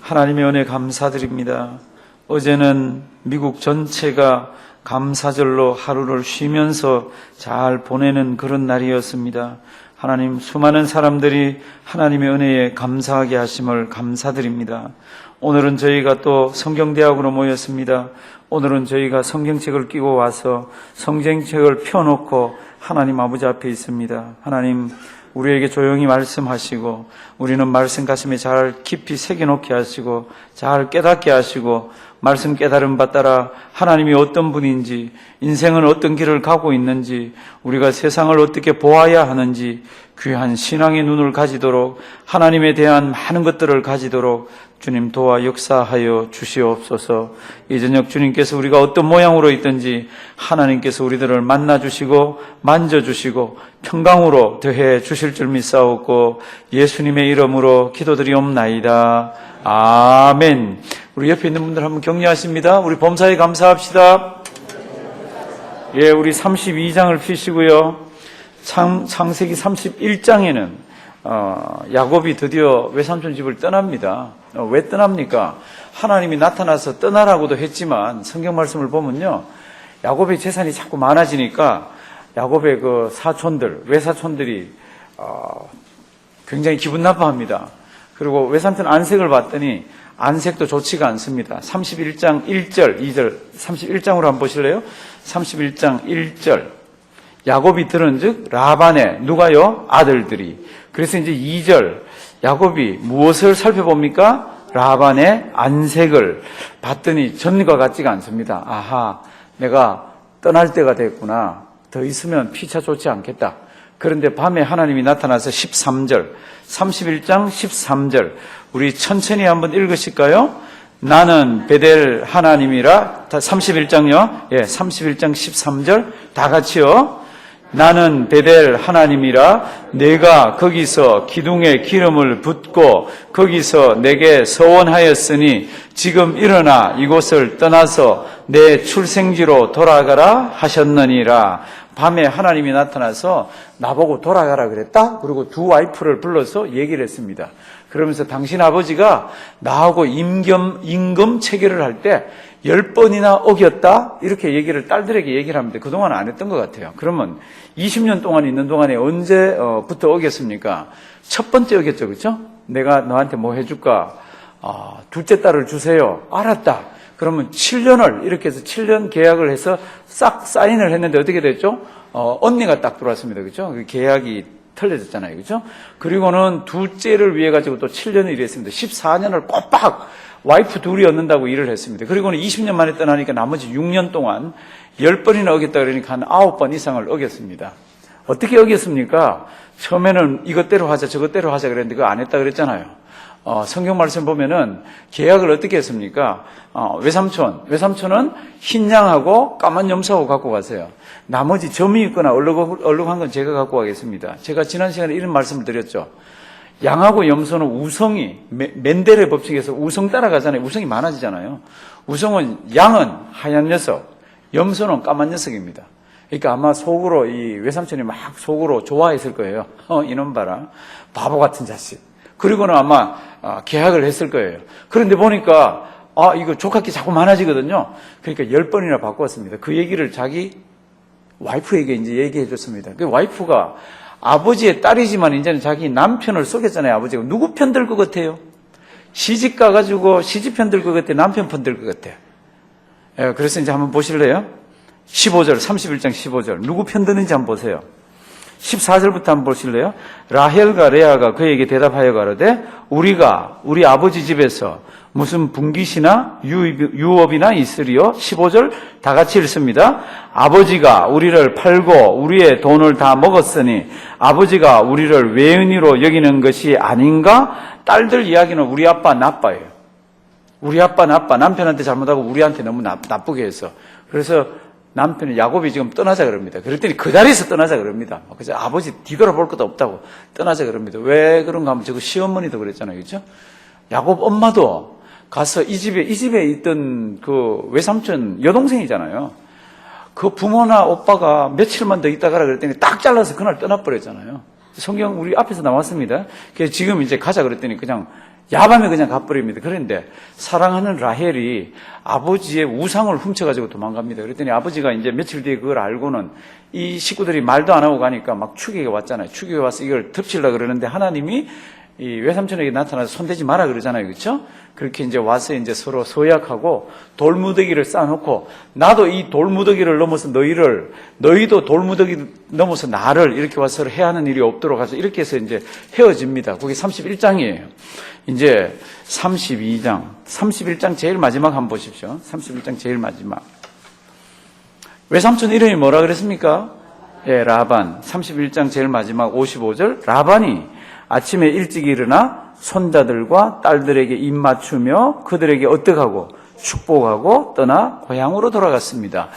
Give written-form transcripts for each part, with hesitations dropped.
하나님의 은혜 감사드립니다. 어제는 미국 전체가 감사절로 하루를 쉬면서 잘 보내는 그런 날이었습니다. 하나님, 수많은 사람들이 하나님의 은혜에 감사하게 하심을 감사드립니다. 오늘은 저희가 또 성경대학으로 모였습니다. 오늘은 저희가 성경책을 끼고 와서 성경책을 펴놓고 하나님 아버지 앞에 있습니다. 하나님, 우리에게 조용히 말씀하시고 우리는 말씀 가슴에 잘 깊이 새겨놓게 하시고 잘 깨닫게 하시고 말씀 깨달음 바 따라 하나님이 어떤 분인지, 인생은 어떤 길을 가고 있는지, 우리가 세상을 어떻게 보아야 하는지 귀한 신앙의 눈을 가지도록, 하나님에 대한 많은 것들을 가지도록 주님 도와 역사하여 주시옵소서. 이 저녁 주님께서 우리가 어떤 모양으로 있든지 하나님께서 우리들을 만나주시고 만져주시고 평강으로 더해 주실 줄 믿사옵고 예수님의 이름으로 기도드리옵나이다. 아멘. 우리 옆에 있는 분들 한번 격려하십니다. 우리 범사에 감사합시다. 예, 우리 32장을 펴시고요. 창세기 31장에는 야곱이 드디어 외삼촌 집을 떠납니다. 왜 떠납니까? 하나님이 나타나서 떠나라고도 했지만 성경 말씀을 보면요, 야곱의 재산이 자꾸 많아지니까 야곱의 그 사촌들, 외사촌들이 굉장히 기분 나빠합니다. 그리고 외삼촌 안색을 봤더니 안색도 좋지가 않습니다. 31장 1절, 2절, 31장으로 한번 보실래요? 31장 1절. 야곱이 들은즉 라반의 누가요? 아들들이. 그래서 이제 2절 야곱이 무엇을 살펴봅니까? 라반의 안색을 봤더니 전과 같지가 않습니다. 아하, 내가 떠날 때가 됐구나. 더 있으면 피차 좋지 않겠다. 그런데 밤에 하나님이 나타나서 13절, 31장 13절 우리 천천히 한번 읽으실까요? 나는 베델 하나님이라. 31장요. 예, 31장 13절 다 같이요. 나는 베델 하나님이라. 내가 거기서 기둥에 기름을 붓고 거기서 내게 서원하였으니 지금 일어나 이곳을 떠나서 내 출생지로 돌아가라 하셨느니라. 밤에 하나님이 나타나서 나보고 돌아가라 그랬다? 그리고 두 와이프를 불러서 얘기를 했습니다. 그러면서 당신 아버지가 나하고 임금 체결을 할 때 10번이나 어겼다? 이렇게 얘기를 딸들에게 얘기를 합니다. 그동안 안 했던 것 같아요. 그러면 20년 동안 있는 동안에 언제부터 어겼습니까? 첫 번째 어겼죠, 그렇죠? 내가 너한테 뭐 해줄까? 둘째 딸을 주세요. 알았다. 그러면 7년을 이렇게 해서 7년 계약을 해서 싹 사인을 했는데 어떻게 됐죠? 언니가 딱 들어왔습니다. 그렇죠? 그 계약이 틀려졌잖아요. 그렇죠? 그리고는 둘째를 위해 가지고 또 7년을 일했습니다. 14년을 꼬박 와이프 둘이 얻는다고 일을 했습니다. 그리고는 20년 만에 떠나니까 나머지 6년 동안 10번이나 어겼다 그러니까 한 9번 이상을 어겼습니다. 어떻게 어겼습니까? 처음에는 이것대로 하자 저것대로 하자 그랬는데 그거 안 했다 그랬잖아요. 성경 말씀 보면은 계약을 어떻게 했습니까? 외삼촌은 흰 양하고 까만 염소하고 갖고 가세요. 나머지 점이 있거나 얼룩한 건 제가 갖고 가겠습니다. 제가 지난 시간에 이런 말씀을 드렸죠. 양하고 염소는 우성이, 멘델의 법칙에서 우성 따라가잖아요. 우성이 많아지잖아요. 우성은 양은 하얀 녀석, 염소는 까만 녀석입니다. 그러니까 아마 속으로 이 외삼촌이 막 속으로 좋아했을 거예요. 이놈 봐라. 바보 같은 자식. 그리고는 아마 계약을 했을 거예요. 그런데 보니까 이거 조카끼 자꾸 많아지거든요. 그러니까 10번이나 바꿨습니다. 그 얘기를 자기 와이프에게 이제 얘기해 줬습니다. 그 와이프가 아버지의 딸이지만 이제는 자기 남편을 속였잖아요. 아버지가. 누구 편 들 것 같아요? 시집 가가지고 시집 편 들 것 같아요? 남편 편 들 것 같아요? 예, 그래서 이제 한번 보실래요? 15절, 31장 15절. 누구 편 드는지 한번 보세요. 14절부터 한번 보실래요? 라헬과 레아가 그에게 대답하여 가로되 우리가 우리 아버지 집에서 무슨 분깃이나 유업이나 있으리요? 15절 다 같이 읽습니다. 아버지가 우리를 팔고 우리의 돈을 다 먹었으니 아버지가 우리를 외은이로 여기는 것이 아닌가? 딸들 이야기는 우리 아빠 나빠요. 우리 아빠 나빠. 남편한테 잘못하고 우리한테 너무 나쁘게 해서. 그래서 남편이 야곱이 지금 떠나자 그럽니다. 그랬더니 그 자리에서 떠나자 그럽니다. 그래서 아버지 뒤돌아볼 것도 없다고 떠나자 그럽니다. 왜 그런가 하면 저거 시어머니도 그랬잖아요. 그렇죠? 야곱 엄마도 가서 이 집에 있던 그 외삼촌 여동생이잖아요. 그 부모나 오빠가 며칠만 더 있다 가라 그랬더니 딱 잘라서 그날 떠나버렸잖아요. 성경 우리 앞에서 나왔습니다. 그래서 지금 이제 가자 그랬더니 그냥 야밤에 그냥 가버립니다. 그런데 사랑하는 라헬이 아버지의 우상을 훔쳐가지고 도망갑니다. 그랬더니 아버지가 이제 며칠 뒤에 그걸 알고는 이 식구들이 말도 안 하고 가니까 막 추격에 왔잖아요. 추격에 와서 이걸 덮치려고 그러는데 하나님이 이 외삼촌에게 나타나서 손대지 마라 그러잖아요. 그렇죠? 그렇게 이제 와서 이제 서로 서약하고 돌무더기를 쌓아놓고 나도 이 돌무더기를 넘어서 너희도 돌무더기 넘어서 나를 이렇게 와서 해하는 일이 없도록 해서 이렇게 해서 이제 헤어집니다. 그게 31장이에요. 이제 31장 제일 마지막 한번 보십시오. 31장 제일 마지막. 외삼촌 이름이 뭐라 그랬습니까? 예, 라반. 31장 제일 마지막 55절. 라반이 아침에 일찍 일어나 손자들과 딸들에게 입 맞추며 그들에게 어떡하고 축복하고 떠나 고향으로 돌아갔습니다.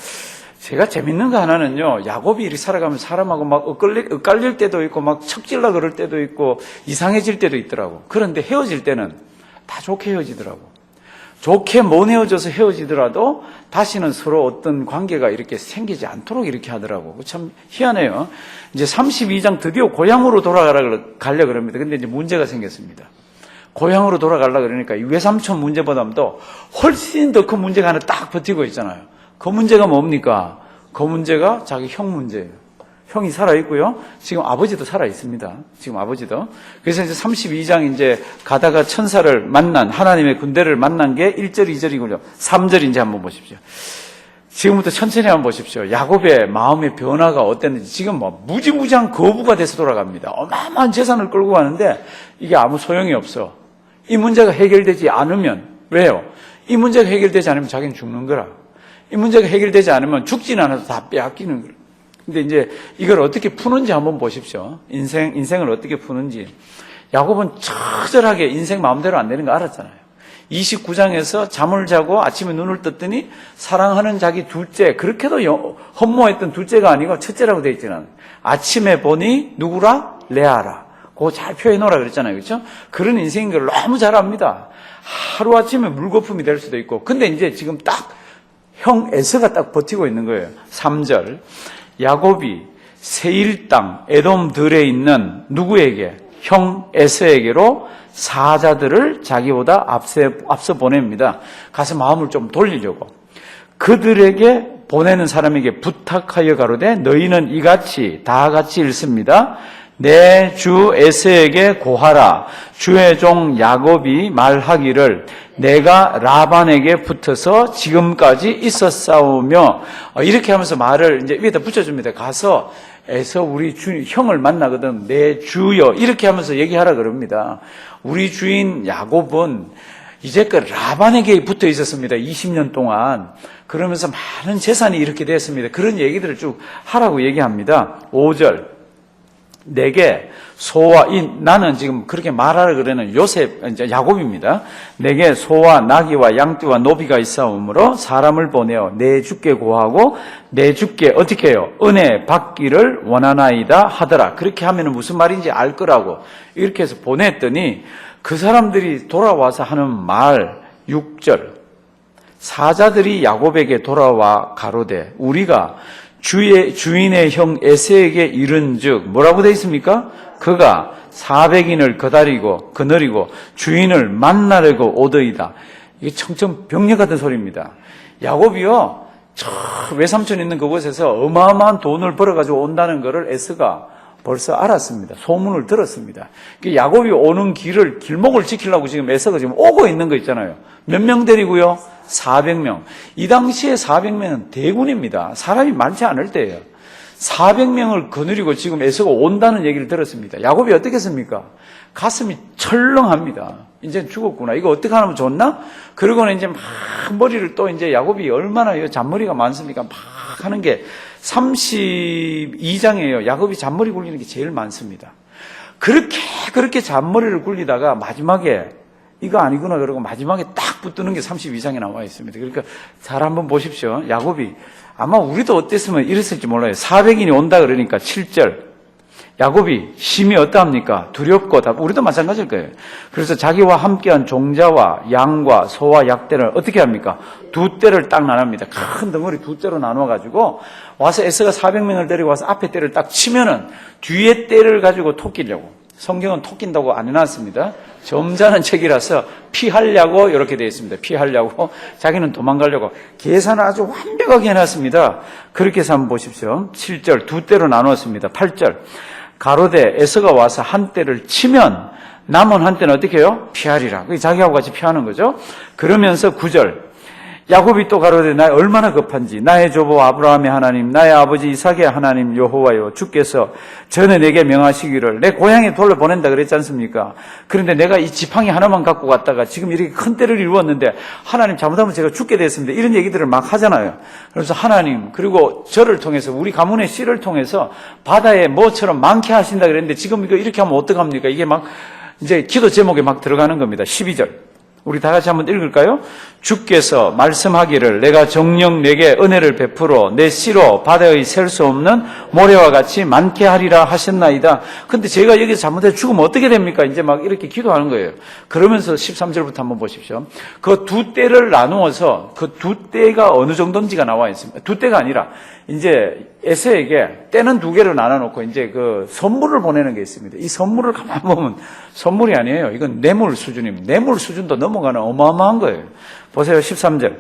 제가 재밌는 거 하나는요, 야곱이 이렇게 살아가면 사람하고 막 엇갈릴 때도 있고 막 척질라 그럴 때도 있고 이상해질 때도 있더라고. 그런데 헤어질 때는 다 좋게 헤어지더라고. 좋게 못 헤어져서 헤어지더라도 다시는 서로 어떤 관계가 이렇게 생기지 않도록 이렇게 하더라고. 참 희한해요. 이제 32장 드디어 고향으로 가려고 그럽니다. 근데 이제 문제가 생겼습니다. 고향으로 돌아가려고 그러니까 이 외삼촌 문제보다도 훨씬 더 큰 문제가 하나 딱 버티고 있잖아요. 그 문제가 뭡니까? 그 문제가 자기 형 문제예요. 형이 살아있고요. 지금 아버지도 살아있습니다. 지금 아버지도. 그래서 이제 32장 이제 가다가 천사를 만난, 하나님의 군대를 만난 게 1절, 2절이군요. 3절 이제 한번 보십시오. 지금부터 천천히 한번 보십시오. 야곱의 마음의 변화가 어땠는지. 지금 뭐 무지무지한 거부가 돼서 돌아갑니다. 어마어마한 재산을 끌고 가는데 이게 아무 소용이 없어. 이 문제가 해결되지 않으면, 왜요? 이 문제가 해결되지 않으면 자기는 죽는 거라. 이 문제가 해결되지 않으면 죽지는 않아서 다 빼앗기는 거라. 근데 이제 이걸 어떻게 푸는지 한번 보십시오. 인생을 어떻게 푸는지. 야곱은 처절하게 인생 마음대로 안 되는 거 알았잖아요. 29장에서 잠을 자고 아침에 눈을 떴더니 사랑하는 자기 둘째, 그렇게도 헌모했던 둘째가 아니고 첫째라고 되어 있지는 아침에 보니 누구라? 레아라. 그거 잘 표현해놓으라 그랬잖아요. 그렇죠? 그런 인생인 걸 너무 잘 압니다. 하루아침에 물거품이 될 수도 있고. 근데 이제 지금 딱 형 에서가 딱 버티고 있는 거예요. 3절. 야곱이 세일 땅 에돔들에 있는 누구에게? 형 에서에게로 사자들을 자기보다 앞서 보냅니다. 가서 마음을 좀 돌리려고. 그들에게 보내는 사람에게 부탁하여 가로되 너희는 이같이 다 같이 읽습니다. 내 주 에서에게 고하라. 주의 종 야곱이 말하기를 내가 라반에게 붙어서 지금까지 있었사오며, 이렇게 하면서 말을 이제 위에다 붙여줍니다. 가서 에서 우리 형을 만나거든. 내 주여. 이렇게 하면서 얘기하라 그럽니다. 우리 주인 야곱은 이제껏 라반에게 붙어 있었습니다. 20년 동안. 그러면서 많은 재산이 이렇게 됐습니다. 그런 얘기들을 쭉 하라고 얘기합니다. 5절. 내게 소와 나는 지금 그렇게 말하라 그러는 이제 야곱입니다. 내게 소와 나귀와 양띠와 노비가 있사오므로 사람을 보내어 내 주께 고하고 내 주께 어떻게 해요? 은혜 받기를 원하나이다 하더라. 그렇게 하면 무슨 말인지 알 거라고 이렇게 해서 보냈더니 그 사람들이 돌아와서 하는 말 6절. 사자들이 야곱에게 돌아와 가로되 우리가 주인의 형 에서에게 이른즉 뭐라고 되어 있습니까? 그가 400인을 거느리고 주인을 만나려고 오더이다. 이게 청천벽력 같은 소리입니다. 야곱이요, 저 외삼촌 있는 그곳에서 어마어마한 돈을 벌어가지고 온다는 것을 에서가 벌써 알았습니다. 소문을 들었습니다. 야곱이 오는 길목을 지키려고 지금 에서가 지금 오고 있는 거 있잖아요. 몇 명 데리고요? 400명. 이 당시에 400명은 대군입니다. 사람이 많지 않을 때예요. 400명을 거느리고 지금 에서가 온다는 얘기를 들었습니다. 야곱이 어떻겠습니까? 가슴이 철렁합니다. 이제 죽었구나. 이거 어떻게 하면 좋나? 그러고는 이제 막 머리를 또 이제 야곱이 얼마나 잔머리가 많습니까? 막 하는 게 32장이에요. 야곱이 잔머리 굴리는 게 제일 많습니다. 그렇게 잔머리를 굴리다가 마지막에 이거 아니구나 그러고 마지막에 딱 붙드는 게 32장에 나와 있습니다. 그러니까 잘 한번 보십시오. 야곱이 아마 우리도 어땠으면 이랬을지 몰라요. 400인이 온다 그러니까 7절. 야곱이 심히 어떠합니까? 두렵고 우리도 마찬가지일 거예요. 그래서 자기와 함께한 종자와 양과 소와 약대를 어떻게 합니까? 두 떼를 딱 나눕니다. 큰 덩어리 두 떼로 나눠가지고 와서 에서가 400명을 데리고 와서 앞에 떼를 딱 치면은 뒤에 떼를 가지고 토끼려고. 성경은 토낀다고 안 해놨습니다. 점잖은 책이라서 피하려고 이렇게 되어 있습니다. 피하려고. 자기는 도망가려고. 계산을 아주 완벽하게 해놨습니다. 그렇게 해서 한번 보십시오. 7절 두 떼로 나누었습니다. 8절 가로되 에서가 와서 한 떼를 치면 남은 한 떼는 어떻게 해요? 피하리라. 그게 자기하고 같이 피하는 거죠. 그러면서 9절 야곱이 또 가로되 나 얼마나 급한지 나의 조부 아브라함의 하나님 나의 아버지 이삭의 하나님 여호와여 주께서 전에 내게 명하시기를 내 고향에 돌려보낸다 그랬지 않습니까? 그런데 내가 이 지팡이 하나만 갖고 갔다가 지금 이렇게 큰 떼를 이루었는데 하나님 잘못하면 제가 죽게 됐습니다. 이런 얘기들을 막 하잖아요. 그래서 하나님 그리고 저를 통해서 우리 가문의 씨를 통해서 바다에 뭐처럼 많게 하신다 그랬는데 지금 이거 이렇게 하면 어떡합니까? 이게 막 이제 기도 제목에 막 들어가는 겁니다. 12절 우리 다 같이 한번 읽을까요? 주께서 말씀하기를 내가 정녕 내게 은혜를 베풀어 내 씨로 바다의 셀 수 없는 모래와 같이 많게 하리라 하셨나이다. 근데 제가 여기서 잘못해서 죽으면 어떻게 됩니까? 이제 막 이렇게 기도하는 거예요. 그러면서 13절부터 한번 보십시오. 그 두 떼를 나누어서 그 두 떼가 어느 정도인지가 나와 있습니다. 두 떼가 아니라 이제 에서에게 떼는 두 개로 나눠놓고 이제 그 선물을 보내는 게 있습니다. 이 선물을 가만 보면 선물이 아니에요. 이건 뇌물 수준입니다. 뇌물 수준도 넘어가는 어마어마한 거예요. 보세요. 13절.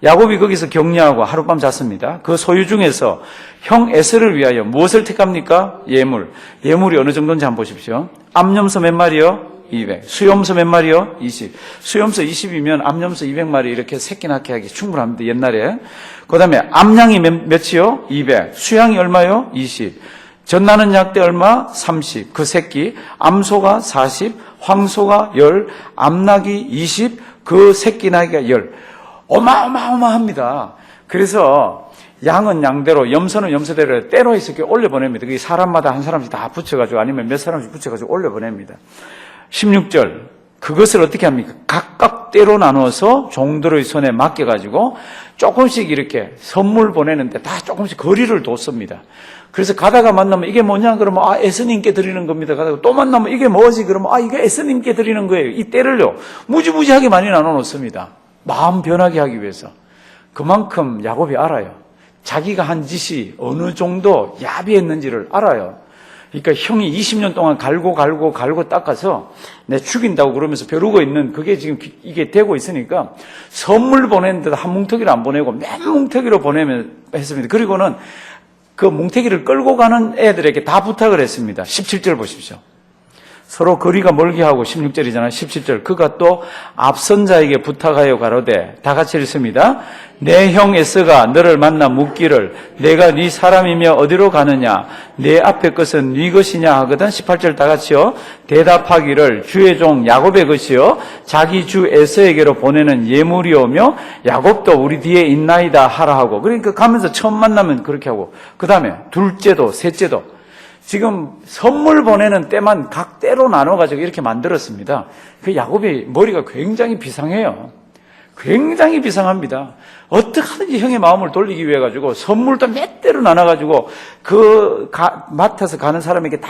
야곱이 거기서 격려하고 하룻밤 잤습니다. 그 소유 중에서 형 에서를 위하여 무엇을 택합니까? 예물. 예물이 어느 정도인지 한번 보십시오. 암염소 몇 마리요? 200. 수염소 몇 마리요? 20. 수염소 20이면 암염소 200마리 이렇게 새끼 낳게 하기 충분합니다. 옛날에. 그 다음에 암양이 몇이요? 200. 수양이 얼마요? 20. 젖나는 약대 얼마? 30. 그 새끼. 암소가 40. 황소가 10. 암낙이 20. 그 새끼 나기가 10. 어마어마합니다. 그래서 양은 양대로, 염소는 염소대로 때로 해서 이렇게 올려보냅니다. 그게 사람마다 한 사람씩 다 붙여가지고 아니면 몇 사람씩 붙여가지고 올려보냅니다. 16절. 그것을 어떻게 합니까? 각각 때로 나눠서 종들의 손에 맡겨가지고 조금씩 이렇게 선물 보내는데 다 조금씩 거리를 뒀습니다. 그래서 가다가 만나면 이게 뭐냐? 그러면 에서님께 드리는 겁니다. 가다가 또 만나면 이게 뭐지? 그러면 이게 에서님께 드리는 거예요. 이 때를요. 무지무지하게 많이 나눠 놓습니다. 마음 변하게 하기 위해서. 그만큼 야곱이 알아요. 자기가 한 짓이 어느 정도 야비했는지를 알아요. 그러니까 형이 20년 동안 갈고 닦아서 내 죽인다고 그러면서 벼르고 있는 그게 지금 이게 되고 있으니까 선물 보내는데도 한 뭉텅이를 안 보내고 맨 뭉텅이로 보내면 했습니다. 그리고는 그 뭉텅이를 끌고 가는 애들에게 다 부탁을 했습니다. 17절 보십시오. 서로 거리가 멀게 하고 16절이잖아요. 17절. 그가 또 앞선 자에게 부탁하여 가로되 다 같이 읽습니다. 내 형 에서가 너를 만나 묻기를 내가 네 사람이며 어디로 가느냐 내 앞에 것은 네 것이냐 하거든. 18절 다 같이요. 대답하기를 주의 종 야곱의 것이요 자기 주 에서에게로 보내는 예물이오며 야곱도 우리 뒤에 있나이다 하라 하고. 그러니까 가면서 처음 만나면 그렇게 하고 그 다음에 둘째도 셋째도 지금 선물 보내는 때만 각 때로 나눠가지고 이렇게 만들었습니다. 그 야곱의 머리가 굉장히 비상해요. 굉장히 비상합니다. 어떻게 하든지 형의 마음을 돌리기 위해 가지고 선물도 몇 대로 나눠가지고 맡아서 가는 사람에게 다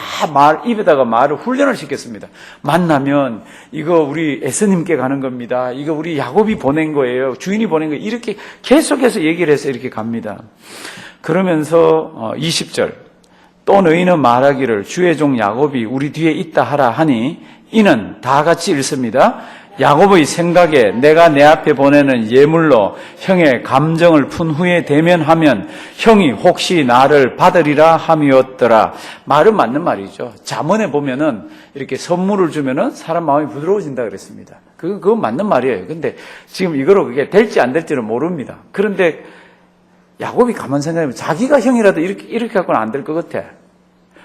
입에다가 말을 훈련을 시켰습니다. 만나면 이거 우리 에서님께 가는 겁니다. 이거 우리 야곱이 보낸 거예요. 주인이 보낸 거예요. 이렇게 계속해서 얘기를 해서 이렇게 갑니다. 그러면서 20절. 또 너희는 말하기를 주의 종 야곱이 우리 뒤에 있다 하라 하니 이는 다 같이 읽습니다. 야곱의 생각에 내가 내 앞에 보내는 예물로 형의 감정을 푼 후에 대면하면 형이 혹시 나를 받으리라 함이었더라. 말은 맞는 말이죠. 잠언에 보면은 이렇게 선물을 주면은 사람 마음이 부드러워진다 그랬습니다. 그건 맞는 말이에요. 근데 지금 이거로 그게 될지 안 될지는 모릅니다. 그런데 야곱이 가만 생각해보면 자기가 형이라도 이렇게 갖고는 안 될 것 같아.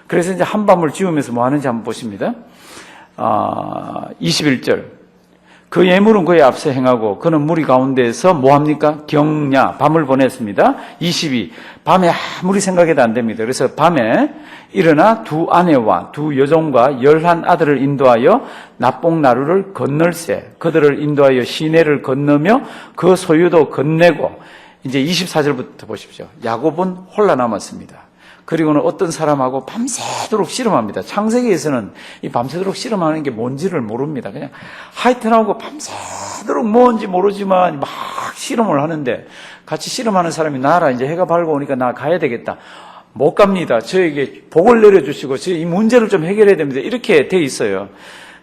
그래서 이제 한밤을 지우면서 뭐 하는지 한번 보십니다. 21절. 그 예물은 그의 앞서 행하고 그는 무리 가운데에서 뭐 합니까? 경냐, 밤을 보냈습니다. 22. 밤에 아무리 생각해도 안 됩니다. 그래서 밤에 일어나 두 아내와 두 여종과 11 아들을 인도하여 납봉나루를 건널세. 그들을 인도하여 시내를 건너며 그 소유도 건네고 이제 24절부터 보십시오. 야곱은 홀라 남았습니다. 그리고는 어떤 사람하고 밤새도록 씨름합니다. 창세기에서는 이 밤새도록 씨름하는 게 뭔지를 모릅니다. 그냥 하여튼하고 밤새도록 뭔지 모르지만 막 씨름을 하는데, 같이 씨름하는 사람이 나라 이제 해가 밝아오니까 나 가야 되겠다. 못 갑니다. 저에게 복을 내려주시고 이 문제를 좀 해결해야 됩니다. 이렇게 돼 있어요.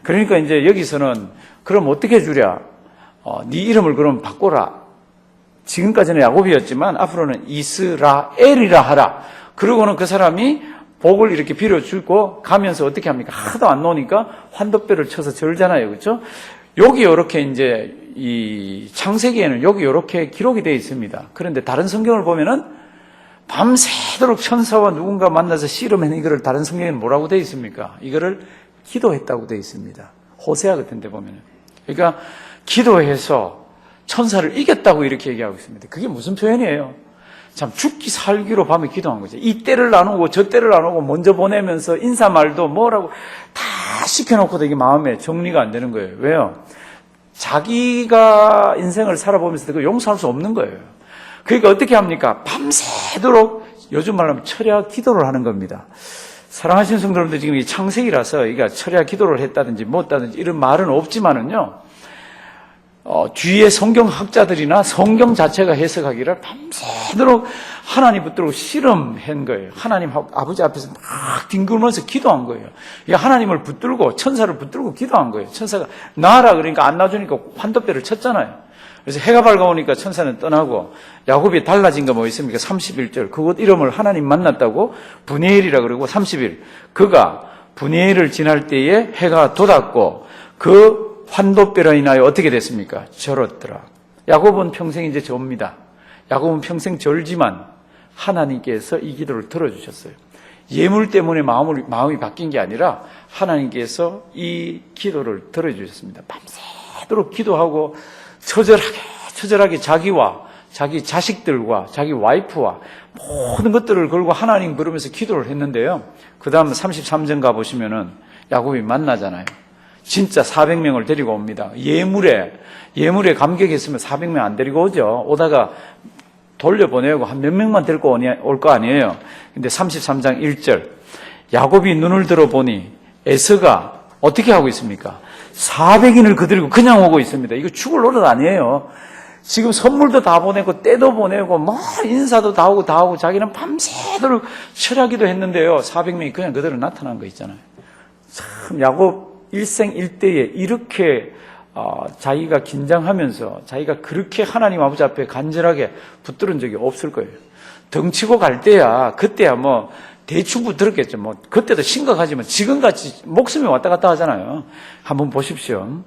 그러니까 이제 여기서는 그럼 어떻게 해주랴? 네 이름을 그럼 바꿔라. 지금까지는 야곱이었지만 앞으로는 이스라엘이라 하라. 그러고는 그 사람이 복을 이렇게 빌어주고 가면서 어떻게 합니까? 하도 안 노니까 환도뼈를 쳐서 절잖아요. 그렇죠? 여기 이렇게 이제 이 창세기에는 여기 이렇게 기록이 되어 있습니다. 그런데 다른 성경을 보면은 밤새도록 천사와 누군가 만나서 씨름한 이거를 다른 성경에는 뭐라고 되어 있습니까? 이거를 기도했다고 되어 있습니다. 호세아 같은 데 보면은. 그러니까 기도해서 천사를 이겼다고 이렇게 얘기하고 있습니다. 그게 무슨 표현이에요? 참 죽기 살기로 밤에 기도한 거죠. 이 때를 나누고 저 때를 나누고 먼저 보내면서 인사말도 뭐라고 다 시켜놓고도 이게 마음에 정리가 안 되는 거예요. 왜요? 자기가 인생을 살아보면서 그거 용서할 수 없는 거예요. 그러니까 어떻게 합니까? 밤새도록 요즘 말로 하면 철야 기도를 하는 겁니다. 사랑하시는 성도님들, 지금 이 창세기라서 이게 철야 기도를 했다든지 못했다든지 이런 말은 없지만은요, 뒤에 성경학자들이나 성경 자체가 해석하기를 밤새도록 하나님 붙들고 씨름한 거예요. 하나님 아버지 앞에서 막 뒹굴면서 기도한 거예요. 하나님을 붙들고 천사를 붙들고 기도한 거예요. 천사가 나라 그러니까 안 놔주니까 환도뼈를 쳤잖아요. 그래서 해가 밝아오니까 천사는 떠나고, 야곱이 달라진 거 뭐 있습니까? 31절. 그곳 이름을 하나님 만났다고 브니엘이라 그러고, 30일. 그가 브니엘을 지날 때에 해가 돋았고 그 환도뼈로 인하여 어떻게 됐습니까? 절었더라. 야곱은 평생 이제 접니다. 야곱은 평생 절지만 하나님께서 이 기도를 들어주셨어요. 예물 때문에 마음이 바뀐 게 아니라 하나님께서 이 기도를 들어주셨습니다. 밤새도록 기도하고 처절하게 자기와 자기 자식들과 자기 와이프와 모든 것들을 걸고 하나님 부르면서 기도를 했는데요. 그 다음 33절 가보시면은 야곱이 만나잖아요. 진짜 400명을 데리고 옵니다. 예물에 감격했으면 400명 안 데리고 오죠. 오다가 돌려보내고 한 몇 명만 데리고 올 거 아니에요. 근데 33장 1절. 야곱이 눈을 들어보니 에서가 어떻게 하고 있습니까? 400인을 그들이고 그냥 오고 있습니다. 이거 죽을 노릇 아니에요. 지금 선물도 다 보내고 때도 보내고 뭐 인사도 다 하고 자기는 밤새도록 철야기도 했는데요. 400명이 그냥 그대로 나타난 거 있잖아요. 참 야곱 일생 일대에 이렇게 자기가 긴장하면서 자기가 그렇게 하나님 아버지 앞에 간절하게 붙들은 적이 없을 거예요. 덩치고 갈 때야 그때야 뭐 대충 붙들었겠죠. 뭐 그때도 심각하지만 지금같이 목숨이 왔다 갔다 하잖아요. 한번 보십시오.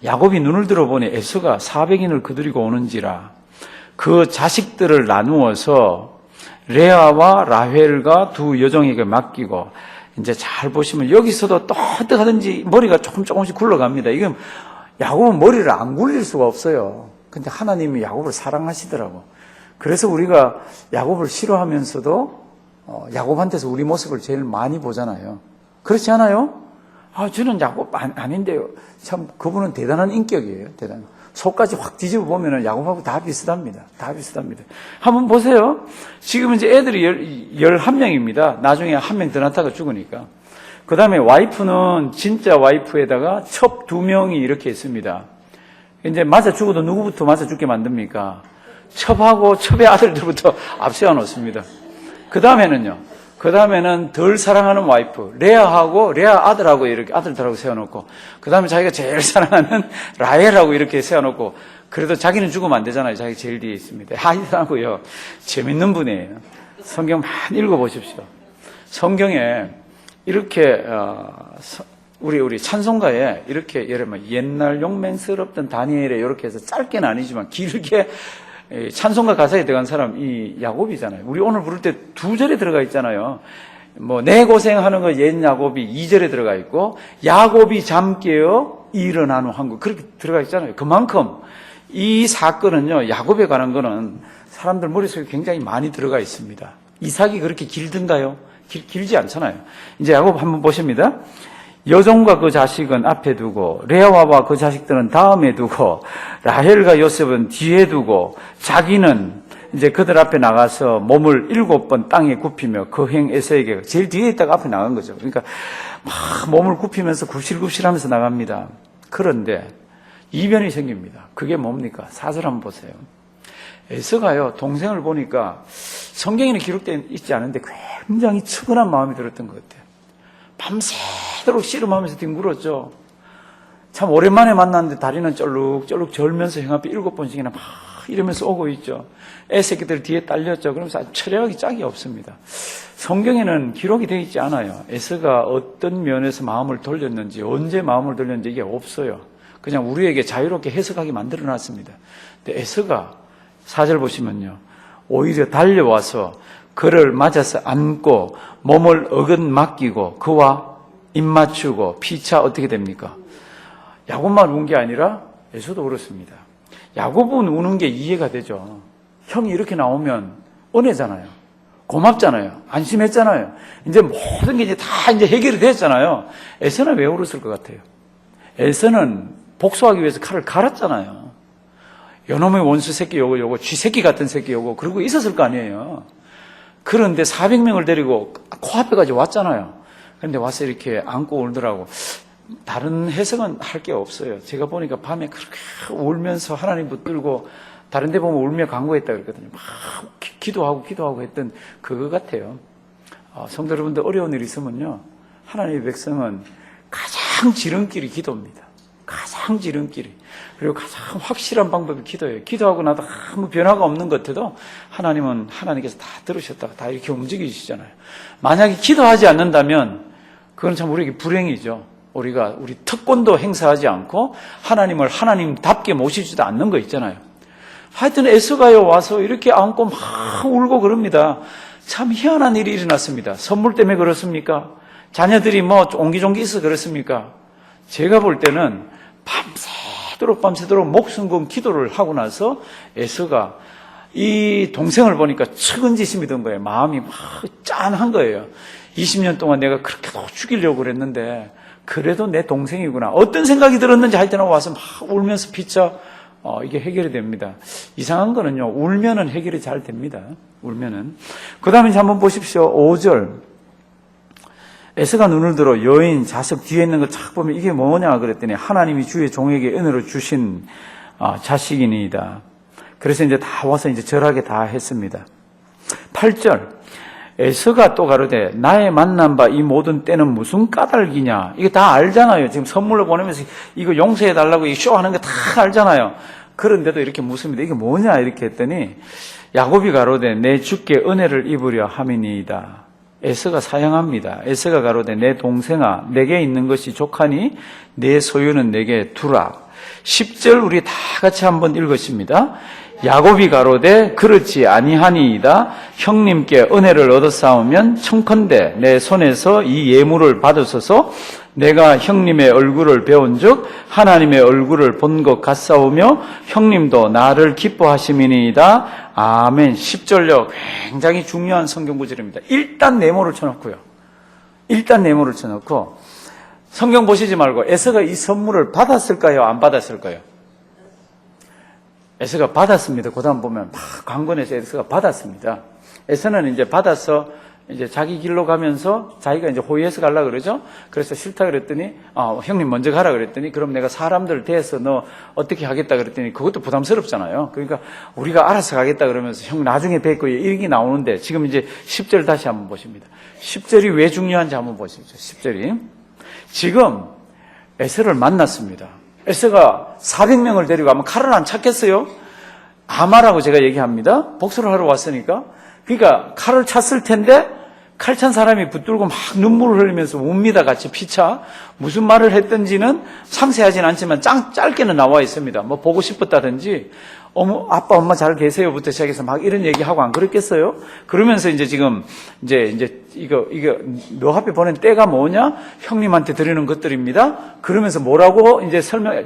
야곱이 눈을 들어보니 에서가 400인을 그들이고 오는지라 그 자식들을 나누어서 레아와 라헬과 두 여종에게 맡기고, 이제 잘 보시면 여기서도 또 어떻게 하든지 머리가 조금씩 굴러갑니다. 이건 야곱은 머리를 안 굴릴 수가 없어요. 근데 하나님이 야곱을 사랑하시더라고. 그래서 우리가 야곱을 싫어하면서도 야곱한테서 우리 모습을 제일 많이 보잖아요. 그렇지 않아요? 저는 야곱 아닌데요. 참 그분은 대단한 인격이에요. 대단한. 속까지 확 뒤집어 보면은 야곱하고 다 비슷합니다. 다 비슷합니다. 한번 보세요. 지금 이제 애들이 11명입니다. 나중에 한 명 더 낳다가 죽으니까. 그 다음에 와이프는 진짜 와이프에다가 첩 2명이 이렇게 있습니다. 이제 맞아 죽어도 누구부터 맞아 죽게 만듭니까? 첩하고 첩의 아들들부터 앞세워 놓습니다. 그 다음에는 덜 사랑하는 와이프, 레아 아들하고 이렇게 아들들하고 세워놓고, 그 다음에 자기가 제일 사랑하는 라헬하고 이렇게 세워놓고, 그래도 자기는 죽으면 안 되잖아요. 자기 제일 뒤에 있습니다. 하이라고요. 재밌는 분이에요. 성경 많이 읽어보십시오. 성경에 이렇게, 우리 찬송가에 이렇게 예를 들면 옛날 용맹스럽던 다니엘에 이렇게 해서 짧게는 아니지만 길게 찬송가 가사에 들어간 사람 이 야곱이잖아요. 우리 오늘 부를 때 2절에 들어가 있잖아요. 뭐 내 고생하는 거 옛 야곱이 2절에 들어가 있고 야곱이 잠 깨어 일어난 후 한 거 그렇게 들어가 있잖아요. 그만큼 이 사건은요, 야곱에 관한 거는 사람들 머릿속에 굉장히 많이 들어가 있습니다. 이삭이 그렇게 길든가요? 길지 않잖아요. 이제 야곱 한번 보십니다. 여종과 그 자식은 앞에 두고 레아와 그 자식들은 다음에 두고 라헬과 요셉은 뒤에 두고 자기는 이제 그들 앞에 나가서 몸을 7번 땅에 굽히며 거행 에서에게 제일 뒤에 있다가 앞에 나간 거죠. 그러니까 막 몸을 굽히면서 굽실굽실하면서 나갑니다. 그런데 이변이 생깁니다. 그게 뭡니까? 4절 한번 보세요. 에서가요, 동생을 보니까 성경에는 기록되어 있지 않은데 굉장히 측은한 마음이 들었던 것 같아요. 밤새도록 씨름하면서 뒹굴었죠. 참 오랜만에 만났는데 다리는 쩔룩쩔룩 절면서 형 앞에 7번씩이나 막 이러면서 오고 있죠. 애새끼들 뒤에 딸렸죠. 그러면서 아주 처리하기 짝이 없습니다. 성경에는 기록이 되어 있지 않아요. 에서가 어떤 면에서 마음을 돌렸는지, 언제 마음을 돌렸는지 이게 없어요. 그냥 우리에게 자유롭게 해석하게 만들어놨습니다. 근데 에서가 4절 보시면요, 오히려 달려와서 그를 맞아서 안고 몸을 어긋 맡기고 그와 입 맞추고 피차 어떻게 됩니까? 야곱만 운 게 아니라 에서도 울었습니다. 야곱은 우는 게 이해가 되죠. 형이 이렇게 나오면 은혜잖아요. 고맙잖아요. 안심했잖아요. 이제 모든 게 이제 다 이제 해결이 됐잖아요. 에서는 왜 울었을 것 같아요? 에서는 복수하기 위해서 칼을 갈았잖아요. 요놈의 원수 새끼 요거 쥐새끼 같은 새끼 요거 그러고 있었을 거 아니에요. 그런데 400명을 데리고 코앞에까지 왔잖아요. 그런데 와서 이렇게 안고 울더라고. 다른 해석은 할 게 없어요. 제가 보니까 밤에 그렇게 울면서 하나님 붙들고 다른 데 보면 울며 간구했다 그랬거든요. 막 기도하고 했던 그거 같아요. 성도 여러분들 어려운 일이 있으면요, 하나님의 백성은 가장 지름길이 기도입니다. 가장 지름길이. 그리고 가장 확실한 방법이 기도예요. 기도하고 나도 아무 변화가 없는 것 같아도 하나님은 하나님께서 다 들으셨다가 다 이렇게 움직이시잖아요. 만약에 기도하지 않는다면 그건 참 우리에게 불행이죠. 우리 특권도 행사하지 않고 하나님을 하나님답게 모시지도 않는 거 있잖아요. 하여튼 에서가요 와서 이렇게 안고 막 울고 그럽니다. 참 희한한 일이 일어났습니다. 선물 때문에 그렇습니까? 자녀들이 뭐 옹기종기 있어서 그렇습니까? 제가 볼 때는 밤새도록 목숨 건 기도를 하고 나서 에서가 이 동생을 보니까 측은지심이 든 거예요. 마음이 막 짠한 거예요. 20년 동안 내가 그렇게 죽이려고 그랬는데 그래도 내 동생이구나. 어떤 생각이 들었는지 할 때는 와서 막 울면서 피차 이게 해결이 됩니다. 이상한 거는요, 울면은 해결이 잘 됩니다. 울면은. 그 다음에 이제 한번 보십시오. 5절. 에서가 눈을 들어 여인 자석 뒤에 있는 거 쫙 보면 이게 뭐냐 그랬더니 하나님이 주의 종에게 은혜로 주신 자식이니이다. 그래서 이제 다 와서 이제 절하게 다 했습니다. 8절. 에서가 또 가로되 나의 만난 바 이 모든 때는 무슨 까닭이냐. 이거 다 알잖아요. 지금 선물로 보내면서 이거 용서해달라고 이 쇼하는 거 다 알잖아요. 그런데도 이렇게 묻습니다. 이게 뭐냐 이렇게 했더니 야곱이 가로되 내 주께 은혜를 입으려 함이니이다. 에서가 사양합니다. 에서가 가로되 내 동생아 내게 있는 것이 족하니 내 소유는 내게 두라. 10절 우리 다 같이 한번 읽으십니다. 야곱이 가로되 그렇지 아니하니이다. 형님께 은혜를 얻었사오면 청컨대 내 손에서 이 예물을 받으소서. 내가 형님의 얼굴을 배운즉 하나님의 얼굴을 본 것 같사오며 형님도 나를 기뻐하심이니이다. 아멘. 10절요. 굉장히 중요한 성경 구절입니다. 일단 네모를 쳐놓고요. 일단 네모를 쳐놓고 성경 보시지 말고 에서가 이 선물을 받았을까요? 안 받았을까요? 에서가 받았습니다. 그 다음 보면 막 강권해서 에서가 받았습니다. 에서는 이제 받아서 이제 자기 길로 가면서 자기가 이제 호위해서 가려고 그러죠. 그래서 싫다 그랬더니 형님 먼저 가라 그랬더니 그럼 내가 사람들 대해서 너 어떻게 하겠다 그랬더니 그것도 부담스럽잖아요. 그러니까 우리가 알아서 가겠다 그러면서 형 나중에 뵙고 이렇게 나오는데 지금 이제 10절 다시 한번 보십니다. 10절이 왜 중요한지 한번 보시죠. 10절이 지금 에서를 만났습니다. 에서가 400명을 데리고 아마 칼을 안 찾겠어요? 아마라고 제가 얘기합니다. 복수를 하러 왔으니까. 그러니까 칼을 찼을 텐데 칼 찬 사람이 붙들고 막 눈물을 흘리면서 웁니다. 같이 피차. 무슨 말을 했던지는 상세하진 않지만 짧게는 나와 있습니다. 뭐 보고 싶었다든지 어머 아빠 엄마 잘 계세요부터 시작해서 막 이런 얘기하고 안 그랬겠어요? 그러면서 이제 지금 이제 이거 너 앞에 보낸 때가 뭐냐? 형님한테 드리는 것들입니다. 그러면서 뭐라고 이제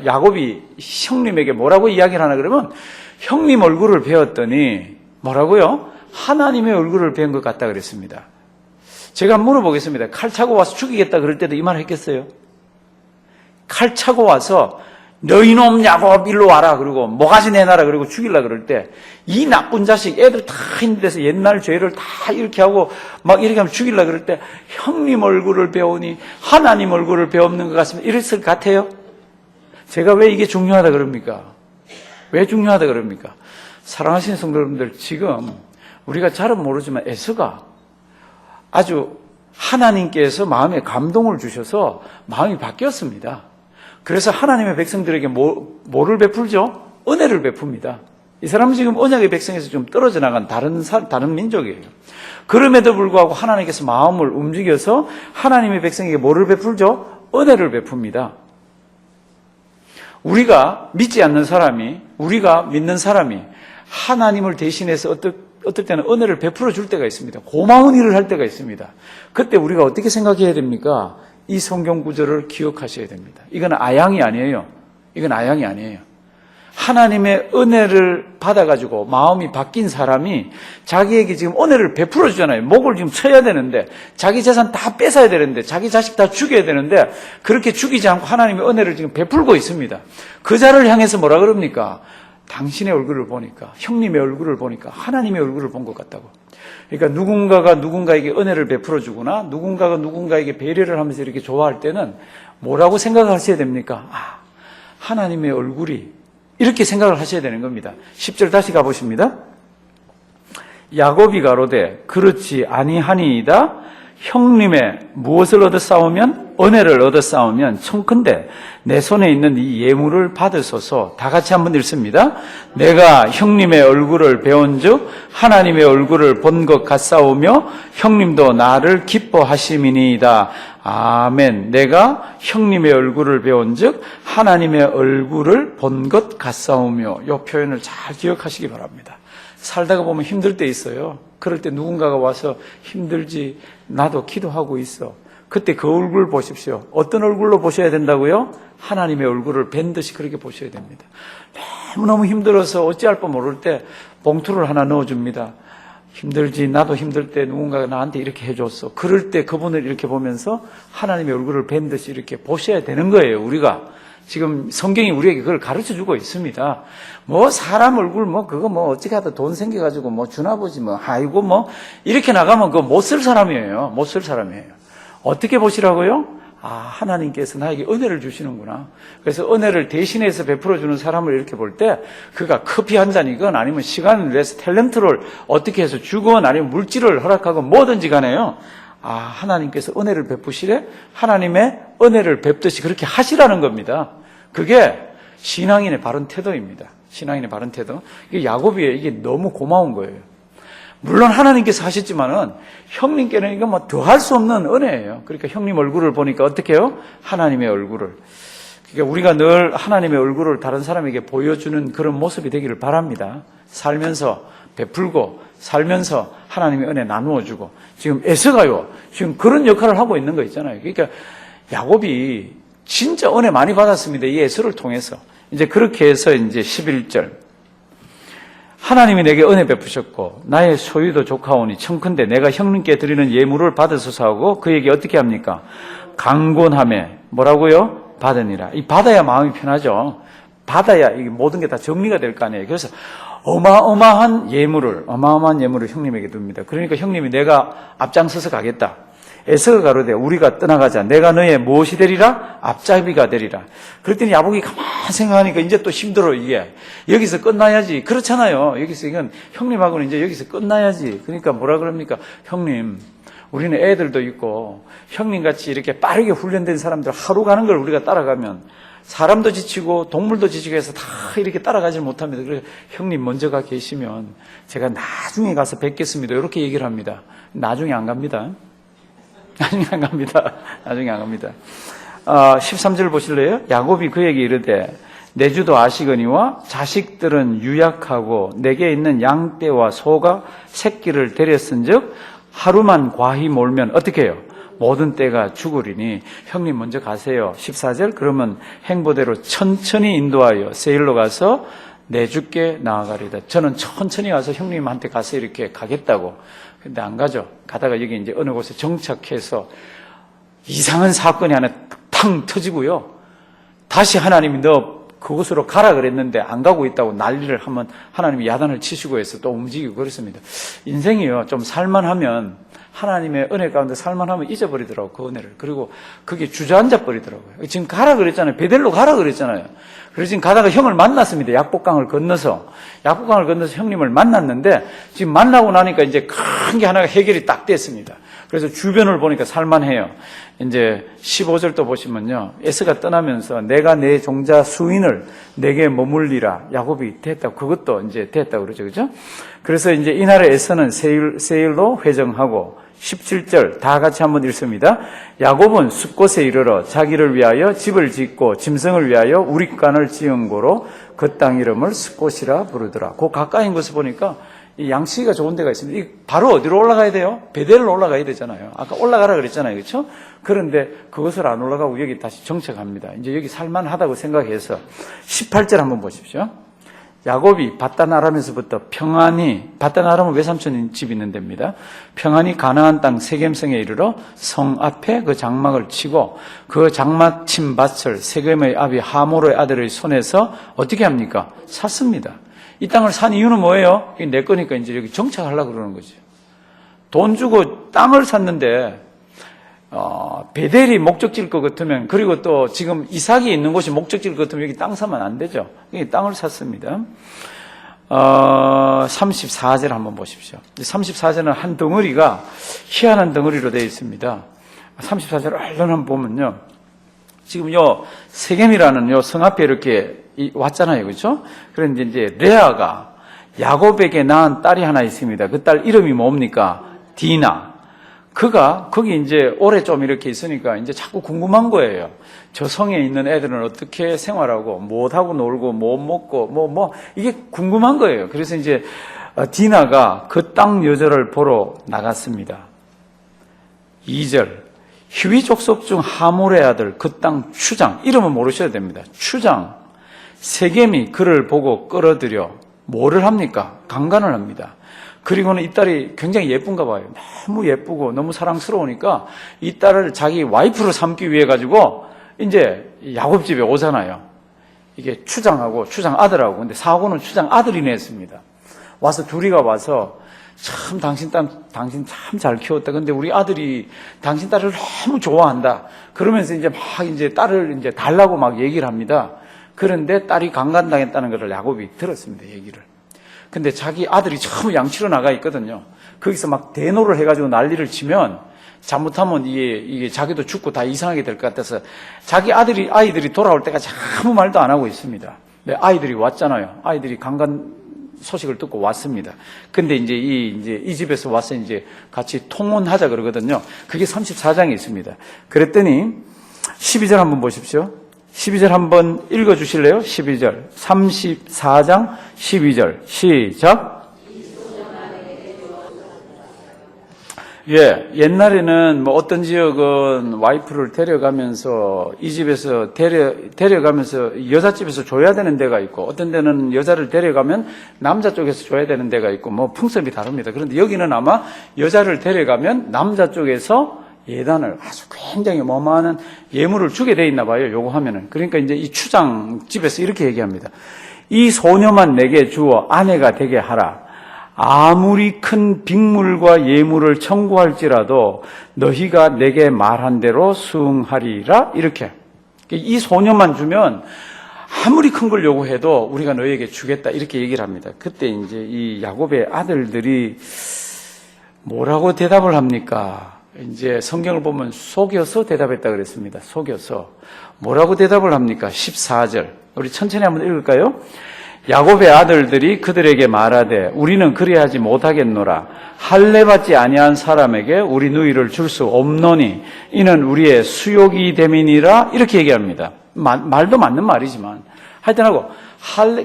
야곱이 형님에게 뭐라고 이야기를 하나 그러면 형님 얼굴을 배웠더니 뭐라고요? 하나님의 얼굴을 배운 것 같다 그랬습니다. 제가 물어보겠습니다. 칼 차고 와서 죽이겠다 그럴 때도 이 말 했겠어요? 칼 차고 와서 너 이놈 야곱 일로 와라. 그리고 모가지 내놔라. 그리고 죽이려고 그럴 때 이 나쁜 자식 애들 다 있는 데서 옛날 죄를 다 이렇게 하고 막 이렇게 하면 죽이려고 그럴 때 형님 얼굴을 배우니 하나님 얼굴을 배우는 것 같으면 이랬을 것 같아요. 제가 왜 이게 중요하다 그럽니까? 왜 중요하다 그럽니까? 사랑하시는 성도 여러분들, 지금 우리가 잘은 모르지만 에서가 아주 하나님께서 마음에 감동을 주셔서 마음이 바뀌었습니다. 그래서 하나님의 백성들에게 뭐를 베풀죠? 은혜를 베풉니다. 이 사람은 지금 언약의 백성에서 좀 떨어져 나간 다른 민족이에요. 그럼에도 불구하고 하나님께서 마음을 움직여서 하나님의 백성에게 뭐를 베풀죠? 은혜를 베풉니다. 우리가 믿지 않는 사람이, 우리가 믿는 사람이 하나님을 대신해서 어떨 때는 은혜를 베풀어 줄 때가 있습니다. 고마운 일을 할 때가 있습니다. 그때 우리가 어떻게 생각해야 됩니까? 이 성경 구절을 기억하셔야 됩니다. 이건 아양이 아니에요. 이건 아양이 아니에요. 하나님의 은혜를 받아가지고 마음이 바뀐 사람이 자기에게 지금 은혜를 베풀어 주잖아요. 목을 지금 쳐야 되는데, 자기 재산 다 뺏어야 되는데, 자기 자식 다 죽여야 되는데, 그렇게 죽이지 않고 하나님의 은혜를 지금 베풀고 있습니다. 그 자를 향해서 뭐라 그럽니까? 당신의 얼굴을 보니까, 형님의 얼굴을 보니까 하나님의 얼굴을 본 것 같다고. 그러니까 누군가가 누군가에게 은혜를 베풀어 주거나 누군가가 누군가에게 배려를 하면서 이렇게 좋아할 때는 뭐라고 생각하셔야 됩니까? 아, 하나님의 얼굴이, 이렇게 생각을 하셔야 되는 겁니다. 10절 다시 가보십니다. 야곱이 가로되 그렇지 아니하니이다. 형님의 무엇을 얻어 싸우면? 은혜를 얻어 싸우면 청컨대 내 손에 있는 이 예물을 받으소서. 다 같이 한번 읽습니다. 내가 형님의 얼굴을 배운즉 하나님의 얼굴을 본 것 같사오며 형님도 나를 기뻐하심이니이다. 아멘. 내가 형님의 얼굴을 배운즉 하나님의 얼굴을 본 것 같사오며. 이 표현을 잘 기억하시기 바랍니다. 살다가 보면 힘들 때 있어요. 그럴 때 누군가가 와서 힘들지, 나도 기도하고 있어. 그때 그 얼굴 보십시오. 어떤 얼굴로 보셔야 된다고요? 하나님의 얼굴을 뵌 듯이 그렇게 보셔야 됩니다. 너무너무 힘들어서 어찌할 바 모를 때 봉투를 하나 넣어줍니다. 힘들지, 나도 힘들 때 누군가가 나한테 이렇게 해줬어. 그럴 때 그분을 이렇게 보면서 하나님의 얼굴을 뵌 듯이 이렇게 보셔야 되는 거예요, 우리가. 지금 성경이 우리에게 그걸 가르쳐 주고 있습니다. 뭐 사람 얼굴 그거 어찌 하다 돈 생겨가지고 주나 보지 아이고 이렇게 나가면 그거 못 쓸 사람이에요. 못 쓸 사람이에요. 어떻게 보시라고요? 아, 하나님께서 나에게 은혜를 주시는구나. 그래서 은혜를 대신해서 베풀어 주는 사람을 이렇게 볼 때 그가 커피 한 잔이건 아니면 시간을 내서 탤런트를 어떻게 해서 주건 아니면 물질을 허락하건 뭐든지 간에요. 아, 하나님께서 은혜를 베푸시래? 하나님의 은혜를 뵙듯이 그렇게 하시라는 겁니다. 그게 신앙인의 바른 태도입니다. 신앙인의 바른 태도. 이게 야곱이에요. 이게 너무 고마운 거예요. 물론 하나님께서 하셨지만은 형님께는 이거 더 할 수 없는 은혜예요. 그러니까 형님 얼굴을 보니까 어떻게 해요? 하나님의 얼굴을. 그러니까 우리가 늘 하나님의 얼굴을 다른 사람에게 보여주는 그런 모습이 되기를 바랍니다. 살면서 베풀고 살면서 하나님의 은혜 나누어주고. 지금 에서가요, 지금 그런 역할을 하고 있는 거 있잖아요. 그러니까 야곱이 진짜 은혜 많이 받았습니다. 이 에서를 통해서. 이제 그렇게 해서 이제 11절. 하나님이 내게 은혜 베푸셨고 나의 소유도 조카오니 청컨대 내가 형님께 드리는 예물을 받으소서 하고 그에게 어떻게 합니까? 강권함에 뭐라고요? 받으니라. 이 받아야 마음이 편하죠. 받아야 이게 모든 게 다 정리가 될 거 아니에요. 그래서 어마어마한 예물을 형님에게 둡니다. 그러니까 형님이 내가 앞장서서 가겠다. 에서가 가로되 우리가 떠나가자. 내가 너의 무엇이 되리라? 앞잡이가 되리라. 그랬더니 야곱이 가만히 생각하니까 이제 또 힘들어 이게. 여기서 끝나야지. 그렇잖아요. 여기서 이건 형님하고는 이제 여기서 끝나야지. 그러니까 뭐라 그럽니까? 형님, 우리는 애들도 있고 형님같이 이렇게 빠르게 훈련된 사람들 하루 가는 걸 우리가 따라가면 사람도 지치고 동물도 지치고 해서 다 이렇게 따라가지 못합니다. 그래서 형님 먼저 가 계시면 제가 나중에 가서 뵙겠습니다. 이렇게 얘기를 합니다. 나중에 안 갑니다. 나중에 안 갑니다. 나중에 안 갑니다. 13절 보실래요? 야곱이 그에게 이르되 내 주도 아시거니와 자식들은 유약하고 내게 있는 양떼와 소가 새끼를 데렸은즉 하루만 과히 몰면 어떻게 해요? 모든 때가 죽으리니 형님 먼저 가세요. 14절 그러면 행보대로 천천히 인도하여 세일로 가서 내 주께 나아가리다. 저는 천천히 가서 형님한테 가서 이렇게 가겠다고. 근데 안 가죠. 가다가 여기 이제 어느 곳에 정착해서 이상한 사건이 하나 탕 터지고요. 다시 하나님이 너 그곳으로 가라 그랬는데 안 가고 있다고 난리를 하면 하나님이 야단을 치시고 해서 또 움직이고 그렇습니다. 인생이요, 좀 살만하면, 하나님의 은혜 가운데 살만하면 잊어버리더라고, 그 은혜를. 그리고 그게 주저앉아 버리더라고요. 지금 가라 그랬잖아요. 베델로 가라 그랬잖아요. 그래서 지금 가다가 형을 만났습니다. 약복강을 건너서 형님을 만났는데, 지금 만나고 나니까 이제 큰 게 하나가 해결이 딱 됐습니다. 그래서 주변을 보니까 살만해요. 이제 15절도 보시면요, 에스가 떠나면서 내가 내 종자 수인을 내게 머물리라, 야곱이 됐다고, 그것도 이제 됐다고 그러죠, 그죠? 그래서 이제 이날에 에서는 세일로 회정하고, 17절 다 같이 한번 읽습니다. 야곱은 숫곳에 이르러 자기를 위하여 집을 짓고 짐승을 위하여 우릿간을 지은 고로 그 땅 이름을 숫곳이라 부르더라. 그 가까이인 것을 보니까 이 양치기가 좋은 데가 있습니다. 바로 어디로 올라가야 돼요? 베델로 올라가야 되잖아요. 아까 올라가라 그랬잖아요, 그렇죠? 그런데 그것을 안 올라가고 여기 다시 정착합니다. 이제 여기 살만하다고 생각해서 18절 한번 보십시오. 야곱이 밧단아람에서부터 평안히, 밧단아람은 외삼촌 집 있는 데입니다. 평안히 가나안 땅 세겜성에 이르러 성 앞에 그 장막을 치고 그 장막 친 밭을 세겜의 아비 하모르의 아들의 손에서 어떻게 합니까? 샀습니다. 이 땅을 산 이유는 뭐예요? 이게 내 거니까 이제 여기 정착하려고 그러는 거죠. 돈 주고 땅을 샀는데 베델이 목적지일 것 같으면, 그리고 또 지금 이삭이 있는 곳이 목적지일 것 같으면 여기 땅 사면 안 되죠. 여기 땅을 샀습니다. 34절 한번 보십시오. 34절은 한 덩어리가 희한한 덩어리로 되어 있습니다. 34절 얼른 한번 보면요, 지금 요 세겜이라는 요 성 앞에 이렇게 왔잖아요, 그렇죠? 그런데 이제 레아가 야곱에게 낳은 딸이 하나 있습니다. 그 딸 이름이 뭡니까? 디나. 그가 거기 이제 오래 좀 이렇게 있으니까 이제 자꾸 궁금한 거예요. 저 성에 있는 애들은 어떻게 생활하고, 못하고 놀고, 못 먹고, 이게 궁금한 거예요. 그래서 이제 디나가 그 땅 여자를 보러 나갔습니다. 2절. 히위 족속 중 하몰의 아들 그 땅 추장, 이름은 모르셔야 됩니다. 추장 세겜이 그를 보고 끌어들여 뭐를 합니까? 강간을 합니다. 그리고는 이 딸이 굉장히 예쁜가 봐요. 너무 예쁘고 너무 사랑스러우니까 이 딸을 자기 와이프로 삼기 위해 가지고 이제 야곱 집에 오잖아요. 이게 추장하고 추장 아들하고. 근데 사고는 추장 아들이 냈습니다. 와서 둘이가 와서 참 당신 참 잘 키웠다. 근데 우리 아들이 당신 딸을 너무 좋아한다. 그러면서 이제 막 이제 딸을 이제 달라고 막 얘기를 합니다. 그런데 딸이 강간당했다는 것을 야곱이 들었습니다, 얘기를. 근데 자기 아들이 처음 양치로 나가 있거든요. 거기서 막 대노를 해가지고 난리를 치면 잘못하면 이게 자기도 죽고 다 이상하게 될 것 같아서 자기 아이들이 돌아올 때까지 아무 말도 안 하고 있습니다. 근데 아이들이 왔잖아요. 아이들이 강간 소식을 듣고 왔습니다. 근데 이제 이 집에서 와서 이제 같이 통혼하자 그러거든요. 그게 34장에 있습니다. 그랬더니 12절 한번 보십시오. 12절 한번 읽어 주실래요? 12절. 34장 12절. 시작. 예, 옛날에는 뭐 어떤 지역은 와이프를 데려가면서 이 집에서 데려가면서 여자 집에서 줘야 되는 데가 있고, 어떤 데는 여자를 데려가면 남자 쪽에서 줘야 되는 데가 있고, 뭐 풍습이 다릅니다. 그런데 여기는 아마 여자를 데려가면 남자 쪽에서 예단을 아주 굉장히 어마어마한 예물을 주게 돼 있나 봐요, 요거 하면은. 그러니까 이제 이 추장 집에서 이렇게 얘기합니다. 이 소녀만 내게 주어 아내가 되게 하라. 아무리 큰 빅물과 예물을 청구할지라도 너희가 내게 말한 대로 수응하리라. 이렇게. 이 소녀만 주면 아무리 큰 걸 요구해도 우리가 너희에게 주겠다. 이렇게 얘기를 합니다. 그때 이제 이 야곱의 아들들이 뭐라고 대답을 합니까? 이제 성경을 보면 속여서 대답했다 그랬습니다. 속여서. 뭐라고 대답을 합니까? 14절. 우리 천천히 한번 읽을까요? 야곱의 아들들이 그들에게 말하되 우리는 그리하지 못하겠노라. 할례받지 아니한 사람에게 우리 누이를 줄 수 없노니 이는 우리의 수욕이 됨이니라. 이렇게 얘기합니다. 말도 맞는 말이지만 하여튼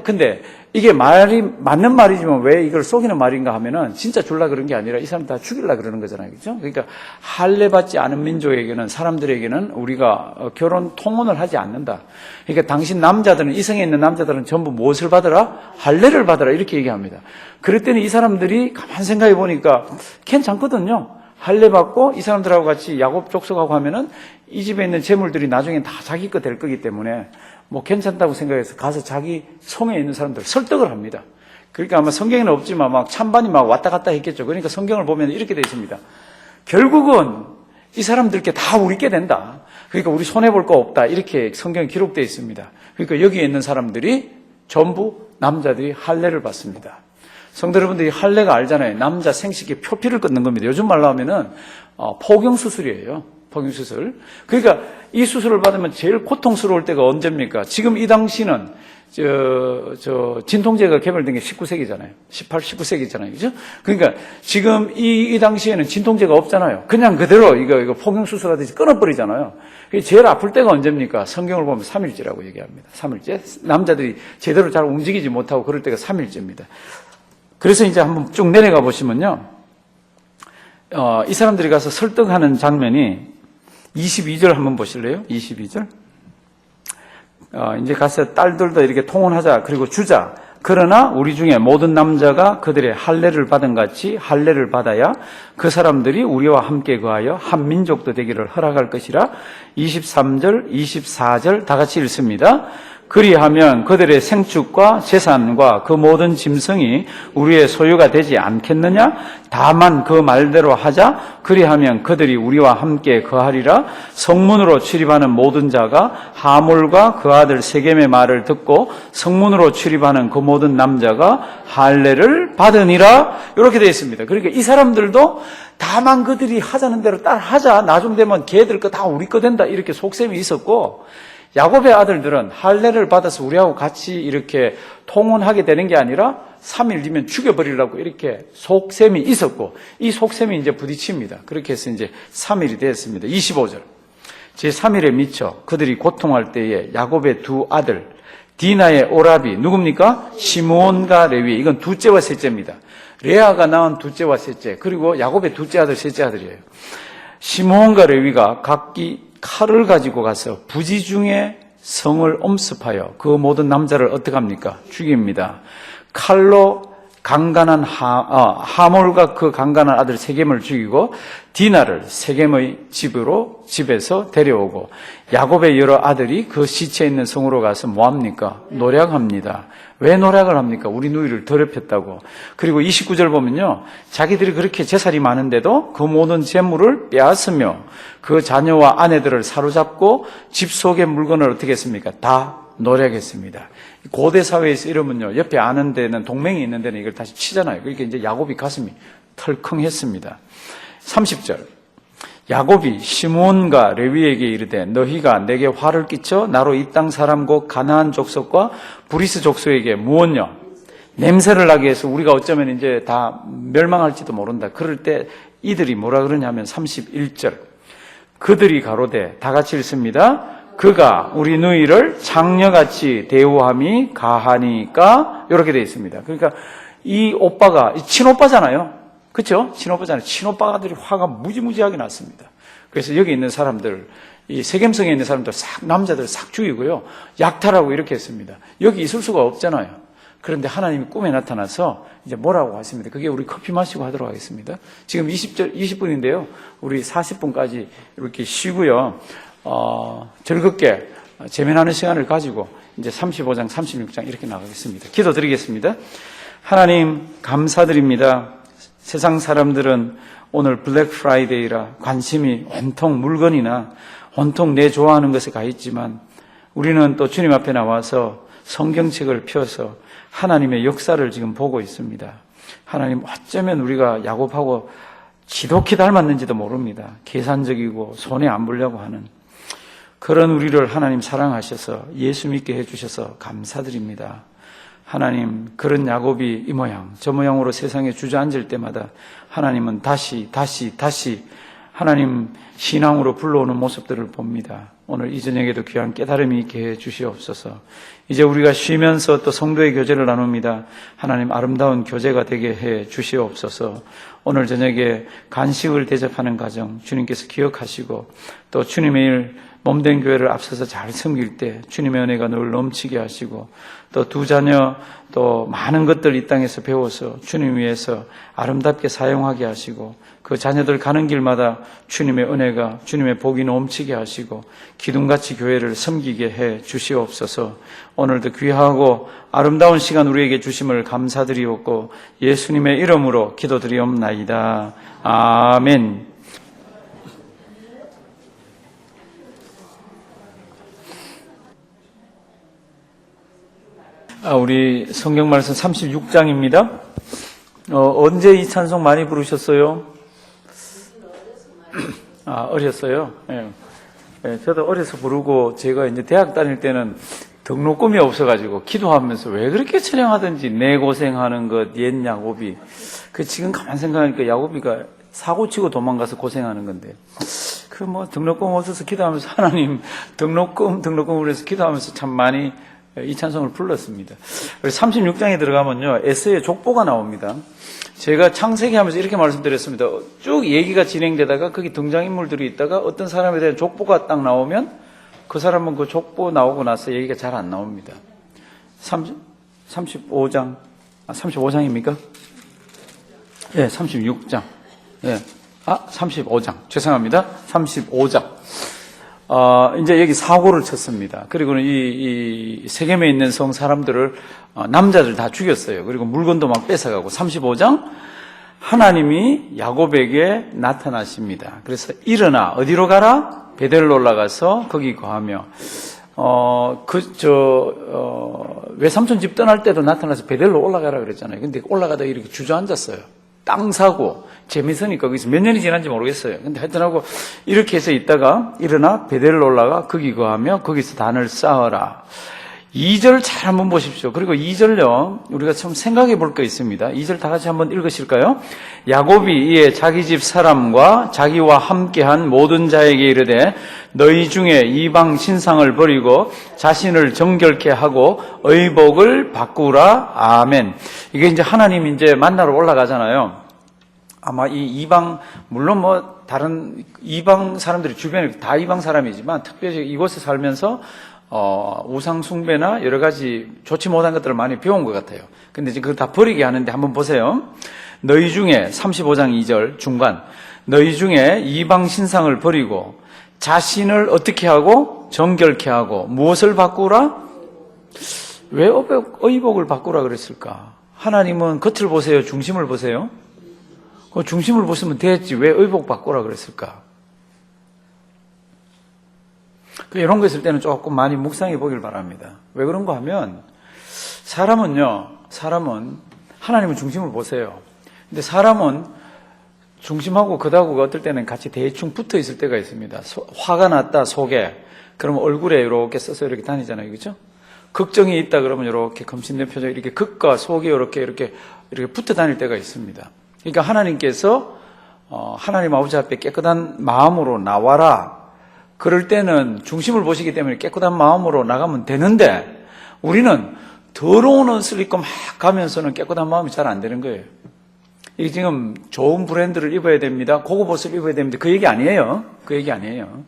근데 이게 말이 맞는 말이지만 왜 이걸 속이는 말인가 하면은 진짜 줄라 그런 게 아니라 이 사람 다 죽일라 그러는 거잖아요. 그렇죠? 그러니까 할례받지 않은 민족에게는, 사람들에게는 우리가 결혼 통혼을 하지 않는다. 그러니까 당신 남자들은, 이성에 있는 남자들은 전부 무엇을 받으라? 할례를 받으라. 이렇게 얘기합니다. 그랬더니 이 사람들이 가만 생각해 보니까 괜찮거든요. 할례 받고 이 사람들하고 같이 야곱 족속하고 하면은 이 집에 있는 재물들이 나중에 다 자기 거 될 거기 때문에 뭐 괜찮다고 생각해서 가서 자기 성에 있는 사람들 설득을 합니다. 그러니까 아마 성경에는 없지만 막 찬반이 막 왔다 갔다 했겠죠. 그러니까 성경을 보면 이렇게 되어 있습니다. 결국은 이 사람들께 다 우리께 된다. 그러니까 우리 손해볼 거 없다. 이렇게 성경에 기록되어 있습니다. 그러니까 여기에 있는 사람들이 전부 남자들이 할례를 받습니다. 성도 여러분들이 할례가 알잖아요. 남자 생식기 표피를 끊는 겁니다. 요즘 말로 하면은 포경수술이에요. 포경수술. 그러니까 이 수술을 받으면 제일 고통스러울 때가 언제입니까? 지금 이 당시는 진통제가 개발된 게 19세기잖아요. 19세기잖아요. 그죠? 그러니까 지금 이 당시에는 진통제가 없잖아요. 그냥 그대로 이거 포경수술하듯이 끊어버리잖아요. 제일 아플 때가 언제입니까? 성경을 보면 3일째라고 얘기합니다. 3일째. 남자들이 제대로 잘 움직이지 못하고 그럴 때가 3일째입니다. 그래서 이제 한번 쭉 내려가 보시면요. 이 사람들이 가서 설득하는 장면이 22절 한번 보실래요? 22절. 이제 가서 딸들도 이렇게 통혼하자. 그리고 주자. 그러나 우리 중에 모든 남자가 그들의 할례를 받은 같이 할례를 받아야 그 사람들이 우리와 함께 거하여 한 민족도 되기를 허락할 것이라. 23절, 24절 다 같이 읽습니다. 그리하면 그들의 생축과 재산과 그 모든 짐승이 우리의 소유가 되지 않겠느냐? 다만 그 말대로 하자. 그리하면 그들이 우리와 함께 거하리라. 성문으로 출입하는 모든 자가 하몰과 그 아들 세겜의 말을 듣고 성문으로 출입하는 그 모든 남자가 할례를 받으니라. 이렇게 되어 있습니다. 그러니까 이 사람들도 다만 그들이 하자는 대로 따라하자. 나중 되면 걔들 거 다 우리 거 된다. 이렇게 속셈이 있었고, 야곱의 아들들은 할례를 받아서 우리하고 같이 이렇게 통혼하게 되는 게 아니라 3일 뒤면 죽여버리려고 이렇게 속셈이 있었고, 이 속셈이 이제 부딪힙니다. 그렇게 해서 이제 3일이 되었습니다. 25절. 제3일에 미쳐 그들이 고통할 때에 야곱의 두 아들 디나의 오라비 누굽니까? 시므온과 레위. 이건 둘째와 셋째입니다. 레아가 낳은 둘째와 셋째, 그리고 야곱의 둘째 아들 셋째 아들이에요. 시므온과 레위가 각기 칼을 가지고 가서 부지 중에 성을 엄습하여 그 모든 남자를 어떻게 합니까? 죽입니다. 칼로 강간한 하몰과 그 강간한 아들 세겜을 죽이고 디나를 세겜의 집에서 데려오고 야곱의 여러 아들이 그 시체 있는 성으로 가서 뭐합니까? 노략합니다. 왜 노략을 합니까? 우리 누이를 더럽혔다고. 그리고 29절 보면요, 자기들이 그렇게 재산이 많은데도 그 모든 재물을 빼앗으며 그 자녀와 아내들을 사로잡고 집 속의 물건을 어떻게 했습니까? 다 노략했습니다. 고대 사회에서 이러면요, 옆에 아는 데는 동맹이 있는 데는 이걸 다시 치잖아요. 그러니까 이제 야곱이 가슴이 털컹했습니다. 30절. 야곱이 시므온과 레위에게 이르되 너희가 내게 화를 끼쳐 나로 이 땅 사람 곧 가나안 족속과 브리스 족속에게 무엇냐? 냄새를 나게 해서 우리가 어쩌면 이제 다 멸망할지도 모른다. 그럴 때 이들이 뭐라 그러냐면 31절. 그들이 가로되 다 같이 읽습니다. 그가 우리 누이를 장녀같이 대우함이 가하니까, 이렇게 되어 있습니다. 그러니까 이 오빠가 친오빠잖아요. 그렇죠? 친오빠잖아요. 친오빠들이 화가 무지무지하게 났습니다. 그래서 여기 있는 사람들, 이 세겜성에 있는 사람들 남자들 싹 죽이고요, 약탈하고 이렇게 했습니다. 여기 있을 수가 없잖아요. 그런데 하나님이 꿈에 나타나서 이제 뭐라고 하십니다. 그게 우리 커피 마시고 하도록 하겠습니다. 지금 20분인데요. 우리 40분까지 이렇게 쉬고요. 즐겁게 재면하는 시간을 가지고 이제 35장, 36장 이렇게 나가겠습니다. 기도드리겠습니다. 하나님 감사드립니다. 세상 사람들은 오늘 블랙 프라이데이라 관심이 온통 물건이나 온통 내 좋아하는 것에 가 있지만 우리는 또 주님 앞에 나와서 성경책을 펴서 하나님의 역사를 지금 보고 있습니다. 하나님, 어쩌면 우리가 야곱하고 지독히 닮았는지도 모릅니다. 계산적이고 손해 안 보려고 하는 그런 우리를 하나님 사랑하셔서 예수 믿게 해주셔서 감사드립니다. 하나님, 그런 야곱이 이 모양 저 모양으로 세상에 주저앉을 때마다 하나님은 다시 하나님 신앙으로 불러오는 모습들을 봅니다. 오늘 이 저녁에도 귀한 깨달음이 있게 해 주시옵소서. 이제 우리가 쉬면서 또 성도의 교제를 나눕니다. 하나님, 아름다운 교제가 되게 해 주시옵소서. 오늘 저녁에 간식을 대접하는 가정 주님께서 기억하시고 또 주님의 일 몸된 교회를 앞서서 잘 섬길 때 주님의 은혜가 늘 넘치게 하시고, 또 두 자녀 또 많은 것들 이 땅에서 배워서 주님 위해서 아름답게 사용하게 하시고, 그 자녀들 가는 길마다 주님의 은혜가, 주님의 복이 넘치게 하시고 기둥같이 교회를 섬기게 해 주시옵소서. 오늘도 귀하고 아름다운 시간 우리에게 주심을 감사드리옵고 예수님의 이름으로 기도드리옵나이다. 아멘. 우리 성경 말씀 36장입니다. 언제 이 찬송 많이 부르셨어요? 어렸어요? 예. 예, 저도 어려서 부르고, 제가 이제 대학 다닐 때는 등록금이 없어가지고, 기도하면서 왜 그렇게 찬양하든지, 내 고생하는 것, 옛 야곱이. 지금 가만 생각하니까 야곱이가 사고치고 도망가서 고생하는 건데. 등록금 없어서 기도하면서 하나님, 등록금을 해서 기도하면서 참 많이 이 찬송을 불렀습니다. 36장에 들어가면요, 에스의 족보가 나옵니다. 제가 창세기 하면서 이렇게 말씀드렸습니다. 쭉 얘기가 진행되다가 거기 등장인물들이 있다가 어떤 사람에 대한 족보가 딱 나오면 그 사람은 그 족보 나오고 나서 얘기가 잘 안 나옵니다. 35장, 35장입니까? 예, 36장. 예. 35장. 죄송합니다. 35장. 이제 여기 사고를 쳤습니다. 그리고는 이 세겜에 있는 성 사람들을, 남자들 다 죽였어요. 그리고 물건도 막 뺏어가고, 35장, 하나님이 야곱에게 나타나십니다. 그래서 일어나, 어디로 가라? 베델로 올라가서 거기 거하며, 외삼촌 집 떠날 때도 나타나서 베델로 올라가라 그랬잖아요. 근데 올라가다 이렇게 주저앉았어요. 땅 사고, 재미있으니까 거기서 몇 년이 지난지 모르겠어요. 근데 하여튼 하고, 이렇게 해서 있다가 일어나 베델로 올라가 거기 거하며 거기서 단을 쌓아라. 2절 잘 한번 보십시오. 그리고 2절요, 우리가 참 생각해 볼 거 있습니다. 2절 다 같이 한번 읽으실까요? 야곱이 이에 자기 집 사람과 자기와 함께한 모든 자에게 이르되 너희 중에 이방 신상을 버리고 자신을 정결케 하고 의복을 바꾸라. 아멘. 이게 이제 하나님 이제 만나러 올라가잖아요. 아마 이 이방, 물론 다른 이방 사람들이 주변에 다 이방 사람이지만 특별히 이곳에 살면서 우상 숭배나 여러 가지 좋지 못한 것들을 많이 배운 것 같아요. 근데 지금 그걸 다 버리게 하는데 한번 보세요. 너희 중에 35장 2절 중간, 너희 중에 이방 신상을 버리고 자신을 어떻게 하고 정결케 하고 무엇을 바꾸라? 왜 의복을 바꾸라 그랬을까? 하나님은 겉을 보세요, 중심을 보세요? 그 중심을 보시면 됐지 왜 의복 바꾸라 그랬을까? 이런 거 있을 때는 조금 많이 묵상해 보길 바랍니다. 왜 그런가 하면 사람은 하나님은 중심을 보세요. 근데 사람은 중심하고 겉하고가 어떨 때는 같이 대충 붙어 있을 때가 있습니다. 화가 났다 속에, 그러면 얼굴에 이렇게 써서 이렇게 다니잖아요, 그렇죠? 걱정이 있다 그러면 이렇게 검신된 표정, 이렇게 겉과 속에 이렇게 붙어 다닐 때가 있습니다. 그러니까 하나님께서 하나님 아버지 앞에 깨끗한 마음으로 나와라. 그럴 때는 중심을 보시기 때문에 깨끗한 마음으로 나가면 되는데 우리는 더러운 옷을 입고 막 가면서는 깨끗한 마음이 잘 안 되는 거예요. 이게 지금 좋은 브랜드를 입어야 됩니다. 고급 옷을 입어야 됩니다. 그 얘기 아니에요. 그 얘기 아니에요.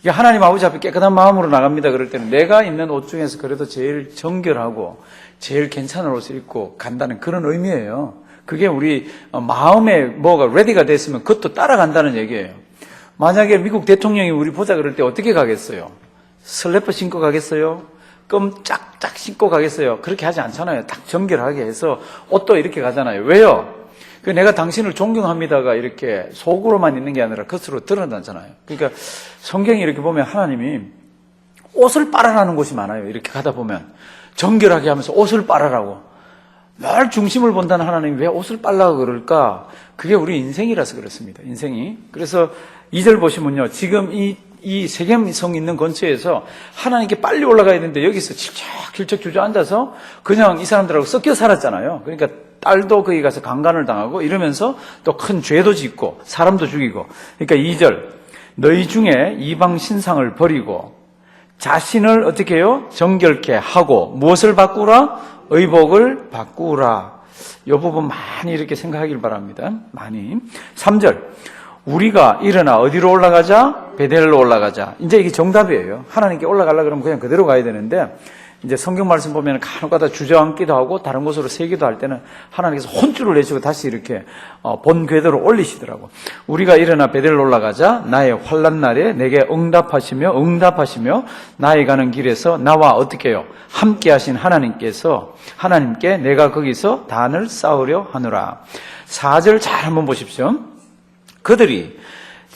이게 하나님 아버지 앞에 깨끗한 마음으로 나갑니다. 그럴 때는 내가 입는 옷 중에서 그래도 제일 정결하고 제일 괜찮은 옷을 입고 간다는 그런 의미예요. 그게 우리 마음에 뭐가 레디가 됐으면 그것도 따라간다는 얘기예요. 만약에 미국 대통령이 우리 보자 그럴 때 어떻게 가겠어요? 슬래퍼 신고 가겠어요? 껌짝짝 신고 가겠어요? 그렇게 하지 않잖아요. 딱 정결하게 해서 옷도 이렇게 가잖아요. 왜요? 내가 당신을 존경합니다가 이렇게 속으로만 있는 게 아니라 겉으로 드러나잖아요. 그러니까 성경이 이렇게 보면 하나님이 옷을 빨아라는 곳이 많아요. 이렇게 가다 보면 정결하게 하면서 옷을 빨아라고. 늘 중심을 본다는 하나님이 왜 옷을 빨라고 그럴까? 그게 우리 인생이라서 그렇습니다. 인생이. 그래서 2절 보시면요. 지금 이 세겜성 있는 근처에서 하나님께 빨리 올라가야 되는데 여기서 질척 주저앉아서 그냥 이 사람들하고 섞여 살았잖아요. 그러니까 딸도 거기 가서 강간을 당하고 이러면서 또 큰 죄도 짓고 사람도 죽이고. 그러니까 2절. 너희 중에 이방 신상을 버리고 자신을 어떻게 해요? 정결케 하고 무엇을 바꾸라? 의복을 바꾸라. 이 부분 많이 이렇게 생각하길 바랍니다. 많이. 3절. 우리가 일어나 어디로 올라가자? 베델로 올라가자. 이제 이게 정답이에요. 하나님께 올라가려고 그러면 그냥 그대로 가야 되는데, 이제 성경 말씀 보면 간혹가다 주저앉기도 하고 다른 곳으로 세기도 할 때는 하나님께서 혼쭐을 내시고 다시 이렇게 본 궤도로 올리시더라고. 우리가 일어나 베델로 올라가자. 나의 환난 날에 내게 응답하시며 나의 가는 길에서 나와 어떻게 해요? 함께 하신 하나님께 내가 거기서 단을 쌓으려 하노라. 4절 잘 한번 보십시오. 그들이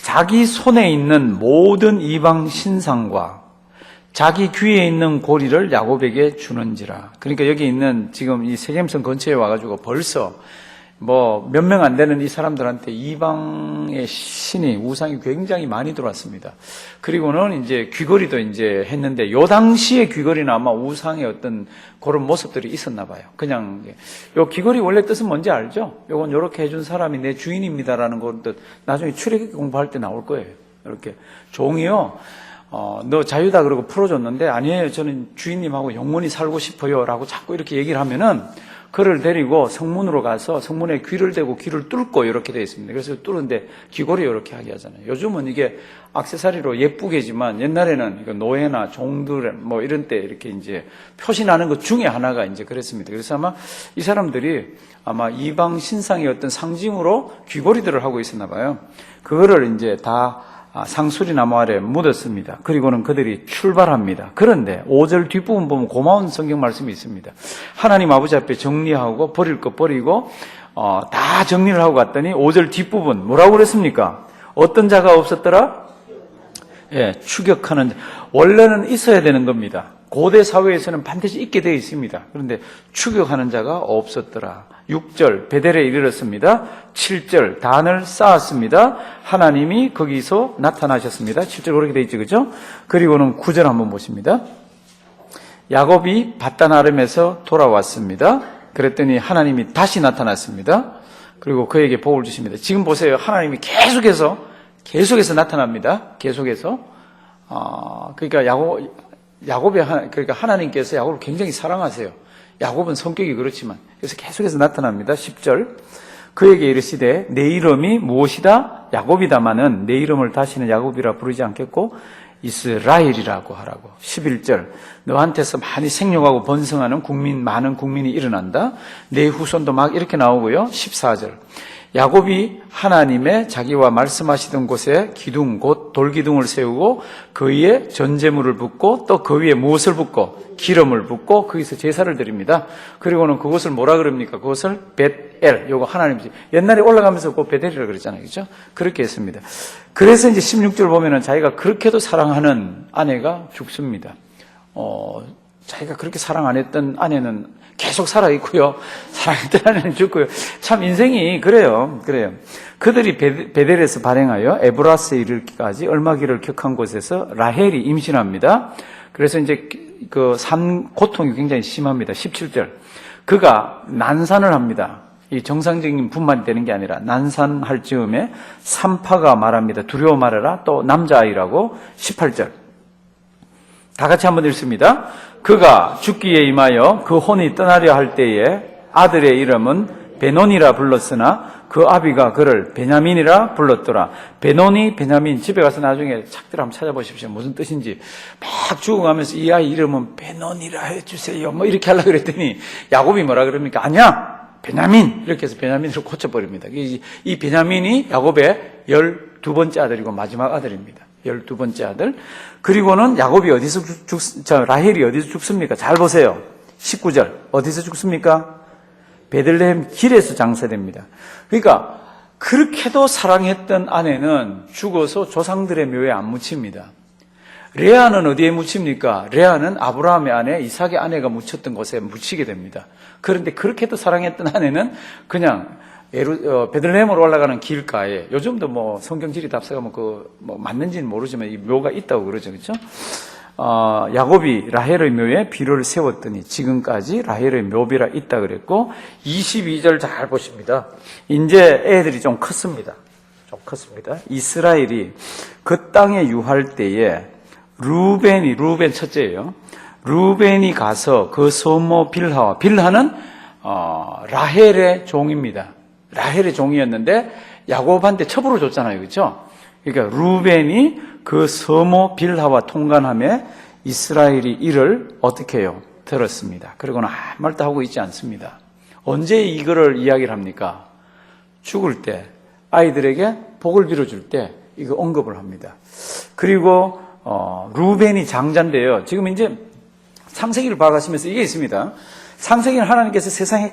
자기 손에 있는 모든 이방 신상과 자기 귀에 있는 고리를 야곱에게 주는지라. 그러니까 여기 있는 지금 이 세겜성 근처에 와가지고 벌써 뭐 몇 명 안 되는 이 사람들한테 이방의 신이 우상이 굉장히 많이 들어왔습니다. 그리고는 이제 귀걸이도 이제 했는데 요 당시의 귀걸이는 아마 우상의 어떤 그런 모습들이 있었나 봐요. 그냥 요 귀걸이 원래 뜻은 뭔지 알죠? 요건 요렇게 해준 사람이 내 주인입니다라는 것도 나중에 출애굽기 공부할 때 나올 거예요. 이렇게 종이요. 너 자유다 그러고 풀어줬는데 아니에요. 저는 주인님하고 영원히 살고 싶어요. 라고 자꾸 이렇게 얘기를 하면은 그를 데리고 성문으로 가서 성문에 귀를 대고 귀를 뚫고 이렇게 되어 있습니다. 그래서 뚫는데 귀걸이 이렇게 하게 하잖아요. 요즘은 이게 액세서리로 예쁘게지만 옛날에는 이거 노예나 종들 뭐 이런 때 이렇게 이제 표시나는 것 중에 하나가 이제 그랬습니다. 그래서 아마 이 사람들이 아마 이방 신상의 어떤 상징으로 귀걸이들을 하고 있었나 봐요. 그거를 이제 다 상수리 나무 아래 묻었습니다. 그리고는 그들이 출발합니다. 그런데 5절 뒷부분 보면 고마운 성경 말씀이 있습니다. 하나님 아버지 앞에 정리하고 버릴 거 버리고 다 정리를 하고 갔더니 5절 뒷부분 뭐라고 그랬습니까? 어떤 자가 없었더라? 예, 추격하는 자. 원래는 있어야 되는 겁니다. 고대 사회에서는 반드시 있게 되어 있습니다. 그런데 추격하는 자가 없었더라. 6절 베델에 이르렀습니다. 7절 단을 쌓았습니다. 하나님이 거기서 나타나셨습니다. 7절 그렇게 되어 있죠, 그죠? 그리고는 9절 한번 보십니다. 야곱이 밧단 아름에서 돌아왔습니다. 그랬더니 하나님이 다시 나타났습니다. 그리고 그에게 복을 주십니다. 지금 보세요. 하나님이 계속해서 나타납니다. 계속해서. 그러니까 하나님께서 야곱을 굉장히 사랑하세요. 야곱은 성격이 그렇지만. 그래서 계속해서 나타납니다. 10절. 그에게 이르시되 내 이름이 무엇이다? 야곱이다마는 내 이름을 다시는 야곱이라 부르지 않겠고 이스라엘이라고 하라고. 11절. 너한테서 많이 생육하고 번성하는 많은 국민이 일어난다. 내 후손도 막 이렇게 나오고요. 14절. 야곱이 하나님의 자기와 말씀하시던 곳에 기둥 곧 돌기둥을 세우고 그 위에 전제물을 붓고 또 그 위에 무엇을 붓고 기름을 붓고 거기서 제사를 드립니다. 그리고는 그것을 뭐라 그럽니까? 그것을 벳엘, 요거 하나님 옛날에 올라가면서 그 베델이라고 그랬잖아요, 그렇죠? 그렇게 했습니다. 그래서 이제 16절 보면은 자기가 그렇게도 사랑하는 아내가 죽습니다. 자기가 그렇게 사랑 안 했던 아내는 계속 살아있고요. 사랑했던 아내는 죽고요. 참 인생이 그래요. 그들이 베델에서 발행하여 에브라스에 이르기까지 얼마 길을 격한 곳에서 라헬이 임신합니다. 그래서 이제 그 산 고통이 굉장히 심합니다. 17절. 그가 난산을 합니다. 이 정상적인 분만이 되는 게 아니라 난산할 즈음에 산파가 말합니다. 두려워 말해라. 또 남자아이라고. 18절. 다 같이 한번 읽습니다. 그가 죽기에 임하여 그 혼이 떠나려 할 때에 아들의 이름은 베논이라 불렀으나 그 아비가 그를 베냐민이라 불렀더라. 베논이 베냐민. 집에 가서 나중에 책들 한번 찾아보십시오. 무슨 뜻인지. 막 죽어가면서 이 아이 이름은 베논이라 해주세요. 뭐 이렇게 하려고 그랬더니 야곱이 뭐라 그럽니까? 아니야. 베냐민. 이렇게 해서 베냐민으로 고쳐버립니다. 이 베냐민이 야곱의 12번째 아들이고 마지막 아들입니다. 12번째 아들. 그리고는 야곱이 라헬이 어디서 죽습니까? 잘 보세요. 19절. 어디서 죽습니까? 베들레헴 길에서 장사됩니다. 그러니까 그렇게도 사랑했던 아내는 죽어서 조상들의 묘에 안 묻힙니다. 레아는 어디에 묻힙니까? 레아는 아브라함의 아내 이삭의 아내가 묻혔던 곳에 묻히게 됩니다. 그런데 그렇게도 사랑했던 아내는 그냥 베들레헴으로 올라가는 길가에, 요즘도 뭐 성경지리 답사가면 뭐 맞는지는 모르지만 이 묘가 있다고 그러죠, 그렇죠? 야곱이 라헬의 묘에 비를 세웠더니 지금까지 라헬의 묘비라 있다 그랬고, 22절 잘 보십니다. 이제 애들이 좀 컸습니다. 이스라엘이 그 땅에 유할 때에 루벤 첫째예요. 루벤이 가서 그 소모 빌하는 라헬의 종입니다. 라헬의 종이었는데 야곱한테 첩으로 줬잖아요. 그렇죠? 그러니까 루벤이 그 서모 빌하와 통관함에 이스라엘이 이를 어떻게 해요? 들었습니다. 그리고는 아무 말도 하고 있지 않습니다. 언제 이거를 이야기를 합니까? 죽을 때, 아이들에게 복을 빌어줄 때 이거 언급을 합니다. 그리고 루벤이 장자인데요. 지금 이제 창세기를 봐가시면서 이게 있습니다. 창세기는 하나님께서 세상에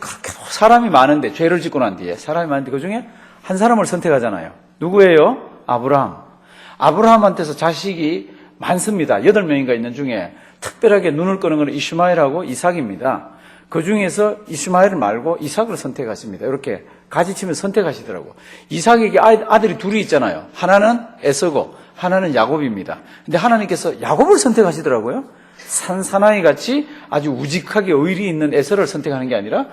사람이 많은데, 죄를 짓고 난 뒤에 사람이 많은데 그중에 한 사람을 선택하잖아요. 누구예요? 아브라함. 아브라함한테서 자식이 많습니다. 8명인가 있는 중에 특별하게 눈을 끄는 것은 이슈마엘하고 이삭입니다. 그 중에서 이슈마엘을 말고 이삭을 선택하십니다. 이렇게 가지치면 선택하시더라고요. 이삭에게 아들이 둘이 있잖아요. 하나는 에서고 하나는 야곱입니다. 근데 하나님께서 야곱을 선택하시더라고요. 산사나이 같이 아주 우직하게 의리 있는 에서를 선택하는 게 아니라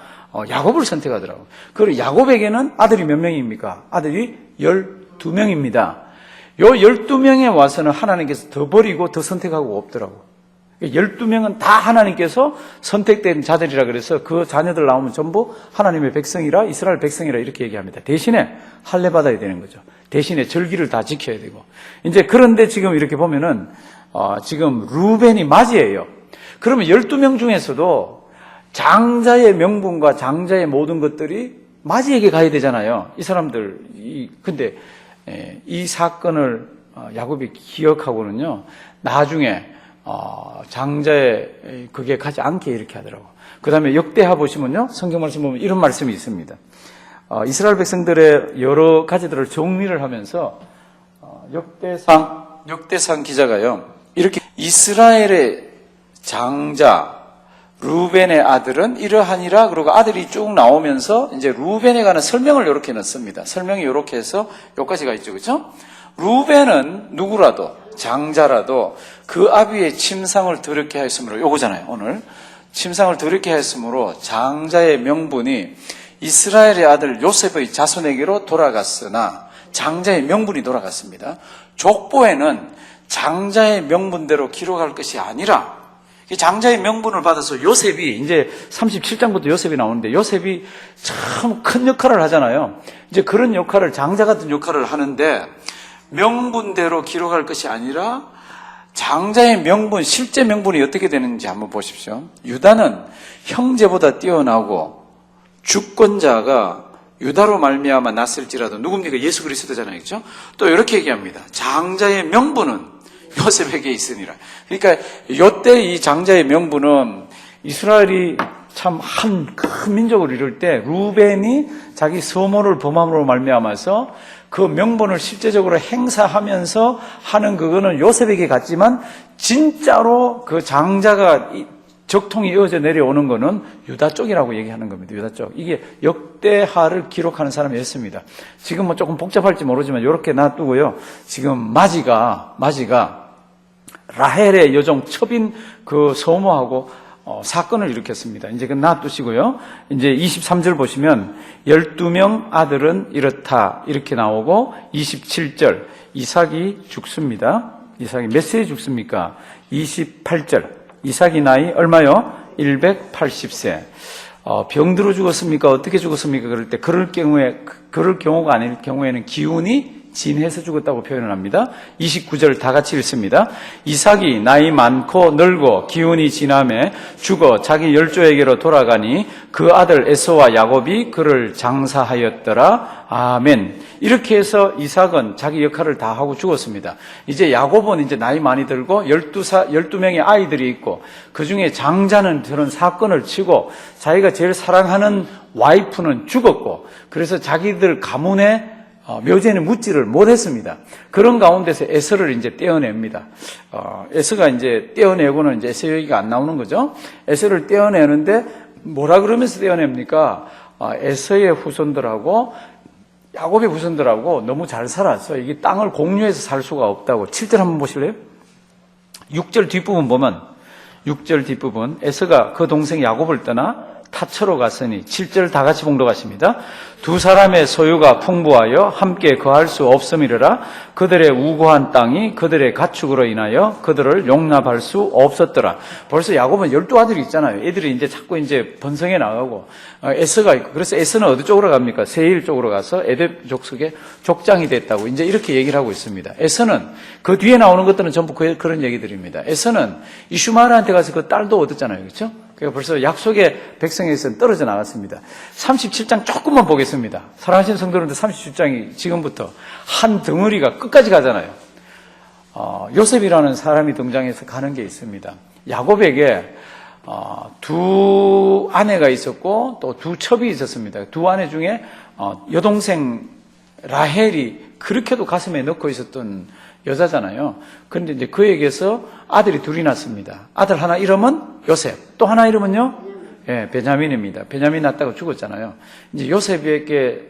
야곱을 선택하더라고요. 그리고 야곱에게는 아들이 몇 명입니까? 아들이 12명입니다. 요 12명에 와서는 하나님께서 더 버리고 더 선택하고 없더라고요. 12명은 다 하나님께서 선택된 자들이라 그래서 그 자녀들 나오면 전부 하나님의 백성이라, 이스라엘 백성이라 이렇게 얘기합니다. 대신에 할례 받아야 되는 거죠. 대신에 절기를 다 지켜야 되고. 이제 그런데 지금 이렇게 보면은 지금 루벤이 맞이에요. 그러면 12명 중에서도 장자의 명분과 장자의 모든 것들이 맞이에게 가야 되잖아요. 이 사람들 근데 이 사건을 야곱이 기억하고는요, 나중에 장자의 그게 가지 않게 이렇게 하더라고. 그 다음에 역대하 보시면요, 성경 말씀 보면 이런 말씀이 있습니다. 이스라엘 백성들의 여러 가지들을 정리를 하면서 역대상 기자가요, 이렇게 이스라엘의 장자 루벤의 아들은 이러하니라. 그리고 아들이 쭉 나오면서 이제 루벤에 관한 설명을 이렇게 넣습니다. 설명이 이렇게 해서 여기까지 가 있죠, 그렇죠? 루벤은 누구라도 장자라도 그 아비의 침상을 더럽게 하였으므로, 요거잖아요. 오늘 침상을 더럽게 하였으므로 장자의 명분이 이스라엘의 아들 요셉의 자손에게로 돌아갔으나 장자의 명분이 돌아갔습니다. 족보에는 장자의 명분대로 기록할 것이 아니라 장자의 명분을 받아서 요셉이, 이제 37장부터 요셉이 나오는데 요셉이 참 큰 역할을 하잖아요. 이제 그런 역할을, 장자 같은 역할을 하는데 명분대로 기록할 것이 아니라 장자의 명분, 실제 명분이 어떻게 되는지 한번 보십시오. 유다는 형제보다 뛰어나고 주권자가 유다로 말미암아 났을지라도, 누굽니까? 예수 그리스도잖아요, 그렇죠? 또 이렇게 얘기합니다. 장자의 명분은 요셉에게 있으니라. 그러니까 이때 이 장자의 명분은 이스라엘이 참 한 큰 민족을 이룰 때 루벤이 자기 서모를 범함으로 말미암아서 그 명분을 실제적으로 행사하면서 하는 그거는 요셉에게 갔지만, 진짜로 그 장자가 적통이 이어져 내려오는 거는 유다 쪽이라고 얘기하는 겁니다. 유다 쪽. 이게 역대하를 기록하는 사람이었습니다. 지금 뭐 조금 복잡할지 모르지만 이렇게 놔두고요. 지금 마지가 라헬의 여종 첩인 그 서모하고 사건을 일으켰습니다. 이제 그 놔두시고요. 이제 23절 보시면 12명 아들은 이렇다 이렇게 나오고, 27절 이삭이 죽습니다. 이삭이 몇 세에 죽습니까? 28절 이삭이 나이 얼마요? 180세. 병들어 죽었습니까? 어떻게 죽었습니까? 그럴 때 그럴 경우가 아닐 경우에는 기운이 진해서 죽었다고 표현을 합니다. 29절 다 같이 읽습니다. 이삭이 나이 많고 늙고 기운이 진함에 죽어 자기 열조에게로 돌아가니 그 아들 에서와 야곱이 그를 장사하였더라. 아멘. 이렇게 해서 이삭은 자기 역할을 다 하고 죽었습니다. 이제 야곱은 이제 나이 많이 들고 12명의 아이들이 있고, 그 중에 장자는 저런 사건을 치고 자기가 제일 사랑하는 와이프는 죽었고, 그래서 자기들 가문에 묘제는 묻지를 못했습니다. 그런 가운데서 에서를 이제 떼어냅니다. 에서가 이제 떼어내고는 이제 에서 얘기가 안 나오는 거죠. 에서를 떼어내는데 뭐라 그러면서 떼어냅니까? 에서의 후손들하고 야곱의 후손들하고 너무 잘 살아서 이게 땅을 공유해서 살 수가 없다고. 7절 한번 보실래요? 6절 뒷부분 보면, 6절 뒷부분, 에서가 그 동생 야곱을 떠나 타처로 갔으니 7절 다 같이 봉독하십니다. 두 사람의 소유가 풍부하여 함께 거할 수 없음이라 그들의 우고한 땅이 그들의 가축으로 인하여 그들을 용납할 수 없었더라. 벌써 야곱은 12아들이 있잖아요. 애들이 이제 자꾸 이제 번성해 나가고 에서가 있고, 그래서 에서는 어디 쪽으로 갑니까? 세일 쪽으로 가서 에뎃 족속의 족장이 됐다고 이제 이렇게 얘기를 하고 있습니다. 에서는 그 뒤에 나오는 것들은 전부 그런 얘기들입니다. 에서는 이슈마엘한테 가서 그 딸도 얻었잖아요. 그렇죠? 그러니까 벌써 약속의 백성에서 떨어져 나갔습니다. 37장 조금만 보겠습니다. 사랑하시는 성도님들, 37장이 지금부터 한 덩어리가 끝까지 가잖아요. 요셉이라는 사람이 등장해서 가는 게 있습니다. 야곱에게 두 아내가 있었고 또 두 첩이 있었습니다. 두 아내 중에 여동생 라헬이 그렇게도 가슴에 넣고 있었던 여자잖아요. 그런데 이제 그에게서 아들이 둘이 났습니다. 아들 하나 이름은 요셉, 또 하나 이름은요, 베냐민입니다. 베냐민 낳다가 죽었잖아요. 이제 요셉에게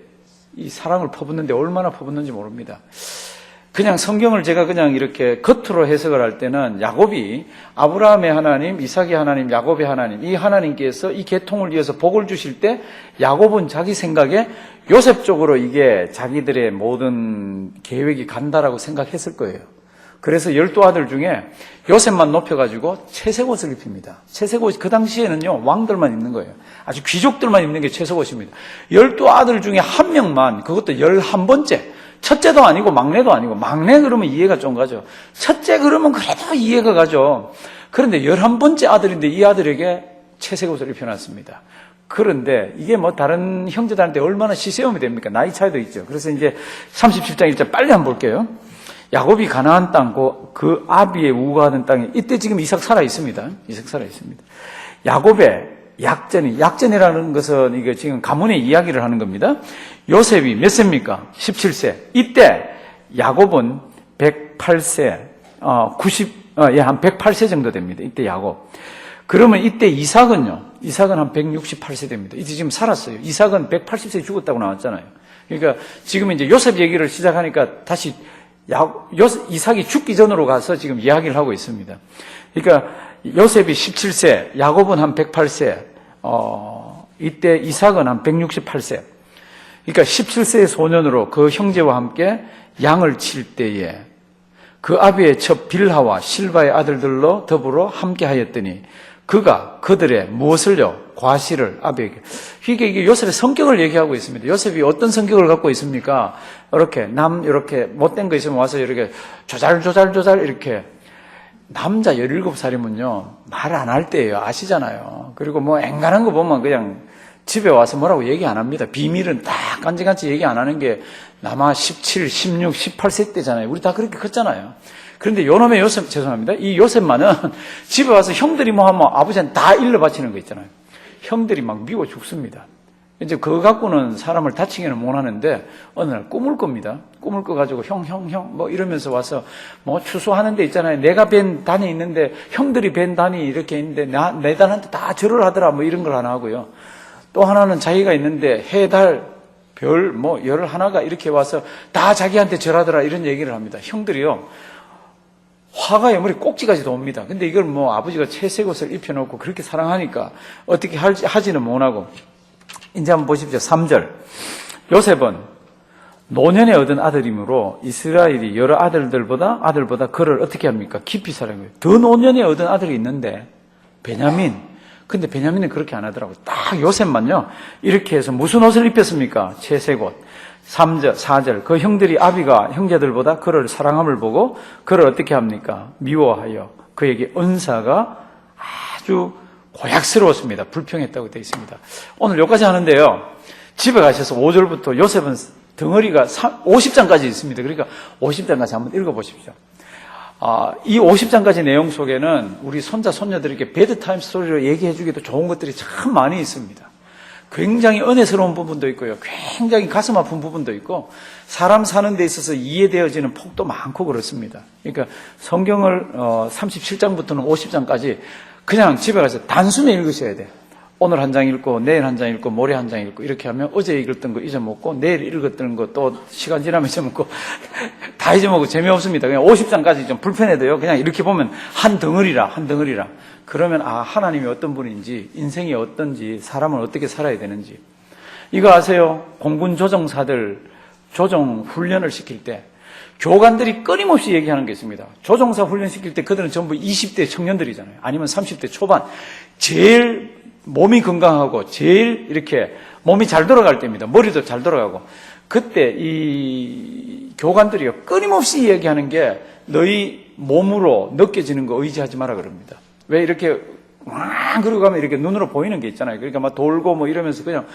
이 사랑을 퍼붓는데 얼마나 퍼붓는지 모릅니다. 그냥 성경을 제가 그냥 이렇게 겉으로 해석을 할 때는 야곱이 아브라함의 하나님, 이삭의 하나님, 야곱의 하나님, 이 하나님께서 이 계통을 위해서 복을 주실 때 야곱은 자기 생각에 요셉 쪽으로 이게 자기들의 모든 계획이 간다라고 생각했을 거예요. 그래서 12아들 중에 요셉만 높여가지고 채색옷을 입힙니다. 채색옷이 그 당시에는요, 왕들만 입는 거예요. 아주 귀족들만 입는 게 채색옷입니다. 12아들 중에 한 명만, 그것도 11번째, 첫째도 아니고 막내도 아니고, 막내 그러면 이해가 좀 가죠. 첫째 그러면 그래도 이해가 가죠. 그런데 11번째 아들인데 이 아들에게 채색옷을 입혀놨습니다. 그런데 이게 뭐 다른 형제들한테 얼마나 시세움이 됩니까? 나이 차이도 있죠. 그래서 이제 37장 1절 빨리 한번 볼게요. 야곱이 가나안 땅, 그 아비의 우거하던 땅에, 이때 지금 이삭 살아 있습니다. 이삭 살아 있습니다. 야곱의 약전이라는 것은 이게 지금 가문의 이야기를 하는 겁니다. 요셉이 몇 세입니까? 17세. 이때 야곱은 108세, 한 108세 정도 됩니다. 이때 야곱. 그러면 이때 이삭은 한 168세 됩니다. 이때 지금 살았어요. 이삭은 180세에 죽었다고 나왔잖아요. 그러니까 지금 이제 요셉 얘기를 시작하니까 다시 이삭이 죽기 전으로 가서 지금 이야기를 하고 있습니다. 그러니까 요셉이 17세, 야곱은 한 108세, 이때 이삭은 한 168세. 그러니까 17세의 소년으로 그 형제와 함께 양을 칠 때에 그 아비의 첩 빌하와 실바의 아들들로 더불어 함께 하였더니 그가 그들의 무엇을요? 과실을 아비에게. 이게 요셉의 성격을 얘기하고 있습니다. 요셉이 어떤 성격을 갖고 있습니까? 이렇게 못된 거 있으면 와서 이렇게 조잘 이렇게. 남자 17살이면요, 말 안 할 때예요. 아시잖아요. 그리고 뭐 앵간한 거 보면 그냥 집에 와서 뭐라고 얘기 안 합니다. 비밀은 딱 간지간지 얘기 안 하는 게 아마 17, 16, 18세 때잖아요. 우리 다 그렇게 컸잖아요. 그런데 요놈의 요셉, 죄송합니다. 이 요셉만은 집에 와서 형들이 뭐 하면 아버지한테 다 일러 바치는 거 있잖아요. 형들이 막 미워 죽습니다. 이제 그거 갖고는 사람을 다치기는 못 하는데 어느 날 꿈을 꿉니다. 꿈을 꿔가지고 형 뭐 이러면서 와서 뭐 추수하는 데 있잖아요. 내가 벤 단이 있는데 형들이 벤 단이 이렇게 있는데 내 단한테 다 절을 하더라 뭐 이런 걸 하나 하고요. 또 하나는 자기가 있는데 해, 달, 별 뭐 11가 이렇게 와서 다 자기한테 절하더라 이런 얘기를 합니다. 형들이요. 화가 머리 꼭지까지도 옵니다. 근데 이걸 뭐 아버지가 채색옷을 입혀놓고 그렇게 사랑하니까 어떻게 하지는 못하고. 이제 한번 보십시오. 3절. 요셉은 노년에 얻은 아들이므로 이스라엘이 여러 아들보다 그를 어떻게 합니까? 깊이 사랑해요. 더 노년에 얻은 아들이 있는데 베냐민. 근데 베냐민은 그렇게 안 하더라고요. 딱 요셉만요. 이렇게 해서 무슨 옷을 입혔습니까? 채색옷. 3절, 4절. 그 형들이 아비가 형제들보다 그를 사랑함을 보고 그를 어떻게 합니까? 미워하여 그에게 은사가 아주 고약스러웠습니다. 불평했다고 되어 있습니다. 오늘 여기까지 하는데요. 집에 가셔서 5절부터 요셉은 덩어리가 50장까지 있습니다. 그러니까 50장까지 한번 읽어보십시오. 이 50장까지 내용 속에는 우리 손자, 손녀들에게 베드타임 스토리로 얘기해주기도 좋은 것들이 참 많이 있습니다. 굉장히 은혜스러운 부분도 있고요. 굉장히 가슴 아픈 부분도 있고 사람 사는 데 있어서 이해되어지는 폭도 많고 그렇습니다. 그러니까 성경을 37장부터는 50장까지 그냥 집에 가서 단숨에 읽으셔야 돼요. 오늘 한 장 읽고 내일 한 장 읽고 모레 한 장 읽고 이렇게 하면 어제 읽었던 거 잊어먹고 내일 읽었던 거 또 시간 지나면 잊어먹고 다 잊어먹고 재미없습니다. 그냥 50장까지 좀 불편해도요. 그냥 이렇게 보면 한 덩어리라. 그러면 하나님이 어떤 분인지, 인생이 어떤지, 사람은 어떻게 살아야 되는지. 이거 아세요? 공군 조종사들 조종 훈련을 시킬 때 교관들이 끊임없이 얘기하는 게 있습니다. 조종사 훈련 시킬 때 그들은 전부 20대 청년들이잖아요. 아니면 30대 초반. 제일 몸이 건강하고 제일 이렇게 몸이 잘 돌아갈 때입니다. 머리도 잘 돌아가고. 그때 이 교관들이요, 끊임없이 얘기하는 게 너희 몸으로 느껴지는 거 의지하지 마라 그럽니다. 왜 이렇게 왕 그러고 가면 이렇게 눈으로 보이는 게 있잖아요. 그러니까 막 돌고 뭐 이러면서 그냥,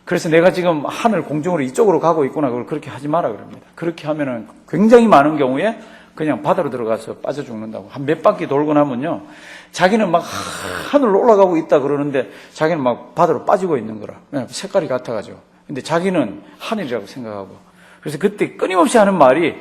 그래서 내가 지금 하늘 공중으로 이쪽으로 가고 있구나. 그걸 그렇게 하지 마라 그럽니다. 그렇게 하면은 굉장히 많은 경우에 그냥 바다로 들어가서 빠져 죽는다고. 한 몇 바퀴 돌고 나면요, 자기는 막 하늘로 올라가고 있다 그러는데 자기는 막 바다로 빠지고 있는 거라. 색깔이 같아가지고. 근데 자기는 하늘이라고 생각하고. 그래서 그때 끊임없이 하는 말이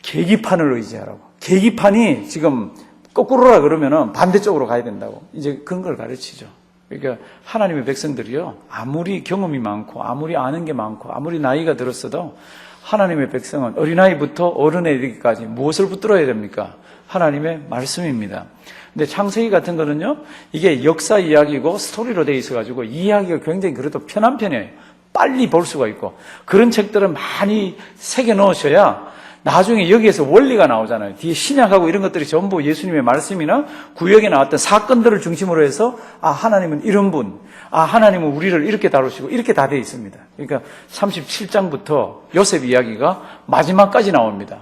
계기판을 의지하라고. 계기판이 지금 거꾸로라 그러면은 반대쪽으로 가야 된다고. 이제 그런 걸 가르치죠. 그러니까 하나님의 백성들이요, 아무리 경험이 많고 아무리 아는 게 많고 아무리 나이가 들었어도 하나님의 백성은 어린아이부터 어른에 이르기까지 무엇을 붙들어야 됩니까? 하나님의 말씀입니다. 근데 창세기 같은 거는요, 이게 역사 이야기고 스토리로 돼 있어가지고 이야기가 굉장히 그래도 편한 편이에요. 빨리 볼 수가 있고. 그런 책들은 많이 새겨 넣으셔야 나중에 여기에서 원리가 나오잖아요. 뒤에 신약하고 이런 것들이 전부 예수님의 말씀이나 구역에 나왔던 사건들을 중심으로 해서 하나님은 이런 분, 하나님은 우리를 이렇게 다루시고 이렇게 다 되어 있습니다. 그러니까 37장부터 요셉 이야기가 마지막까지 나옵니다.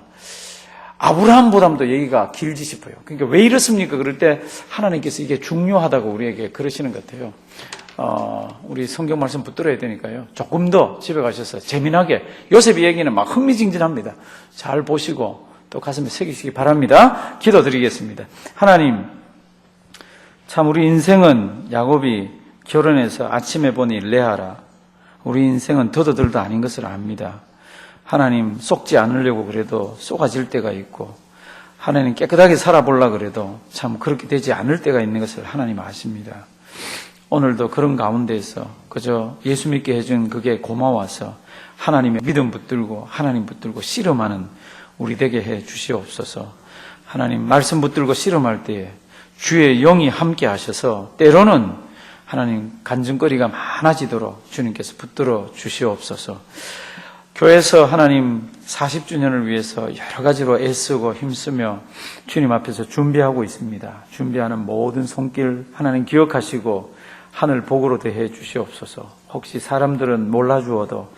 아브라함보다도 얘기가 길지 싶어요. 그러니까 왜 이렇습니까? 그럴 때 하나님께서 이게 중요하다고 우리에게 그러시는 것 같아요. 우리 성경 말씀 붙들어야 되니까요. 조금 더 집에 가셔서 재미나게, 요셉 얘기는 막 흥미진진합니다. 잘 보시고 또 가슴에 새기시기 바랍니다. 기도드리겠습니다. 하나님, 참 우리 인생은 야곱이 결혼해서 아침에 보니 레아라. 우리 인생은 더더들도 아닌 것을 압니다. 하나님, 속지 않으려고 그래도 쏟아질 때가 있고, 하나님 깨끗하게 살아보려고 그래도 참 그렇게 되지 않을 때가 있는 것을 하나님 아십니다. 오늘도 그런 가운데에서 그저 예수 믿게 해준 그게 고마워서 하나님의 믿음 붙들고 하나님 붙들고 씨름하는 우리 되게 해 주시옵소서. 하나님 말씀 붙들고 씨름할 때에 주의 영이 함께 하셔서 때로는 하나님 간증거리가 많아지도록 주님께서 붙들어 주시옵소서. 교회에서 하나님 40주년을 위해서 여러 가지로 애쓰고 힘쓰며 주님 앞에서 준비하고 있습니다. 준비하는 모든 손길 하나님 기억하시고 하늘 복으로 대해 주시옵소서. 혹시 사람들은 몰라주어도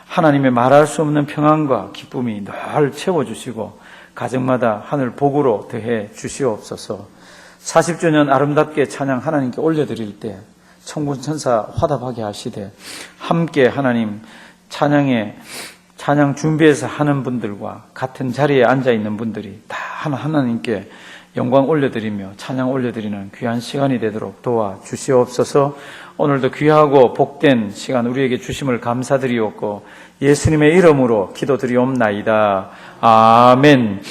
하나님의 말할 수 없는 평안과 기쁨이 늘 채워주시고 가정마다 하늘 복으로 대해 주시옵소서. 40주년 아름답게 찬양 하나님께 올려드릴 때 천군 천사 화답하게 하시되 함께 하나님 찬양 준비해서 하는 분들과 같은 자리에 앉아있는 분들이 다 하나님께 영광 올려드리며 찬양 올려드리는 귀한 시간이 되도록 도와주시옵소서. 오늘도 귀하고 복된 시간 우리에게 주심을 감사드리옵고 예수님의 이름으로 기도드리옵나이다. 아멘.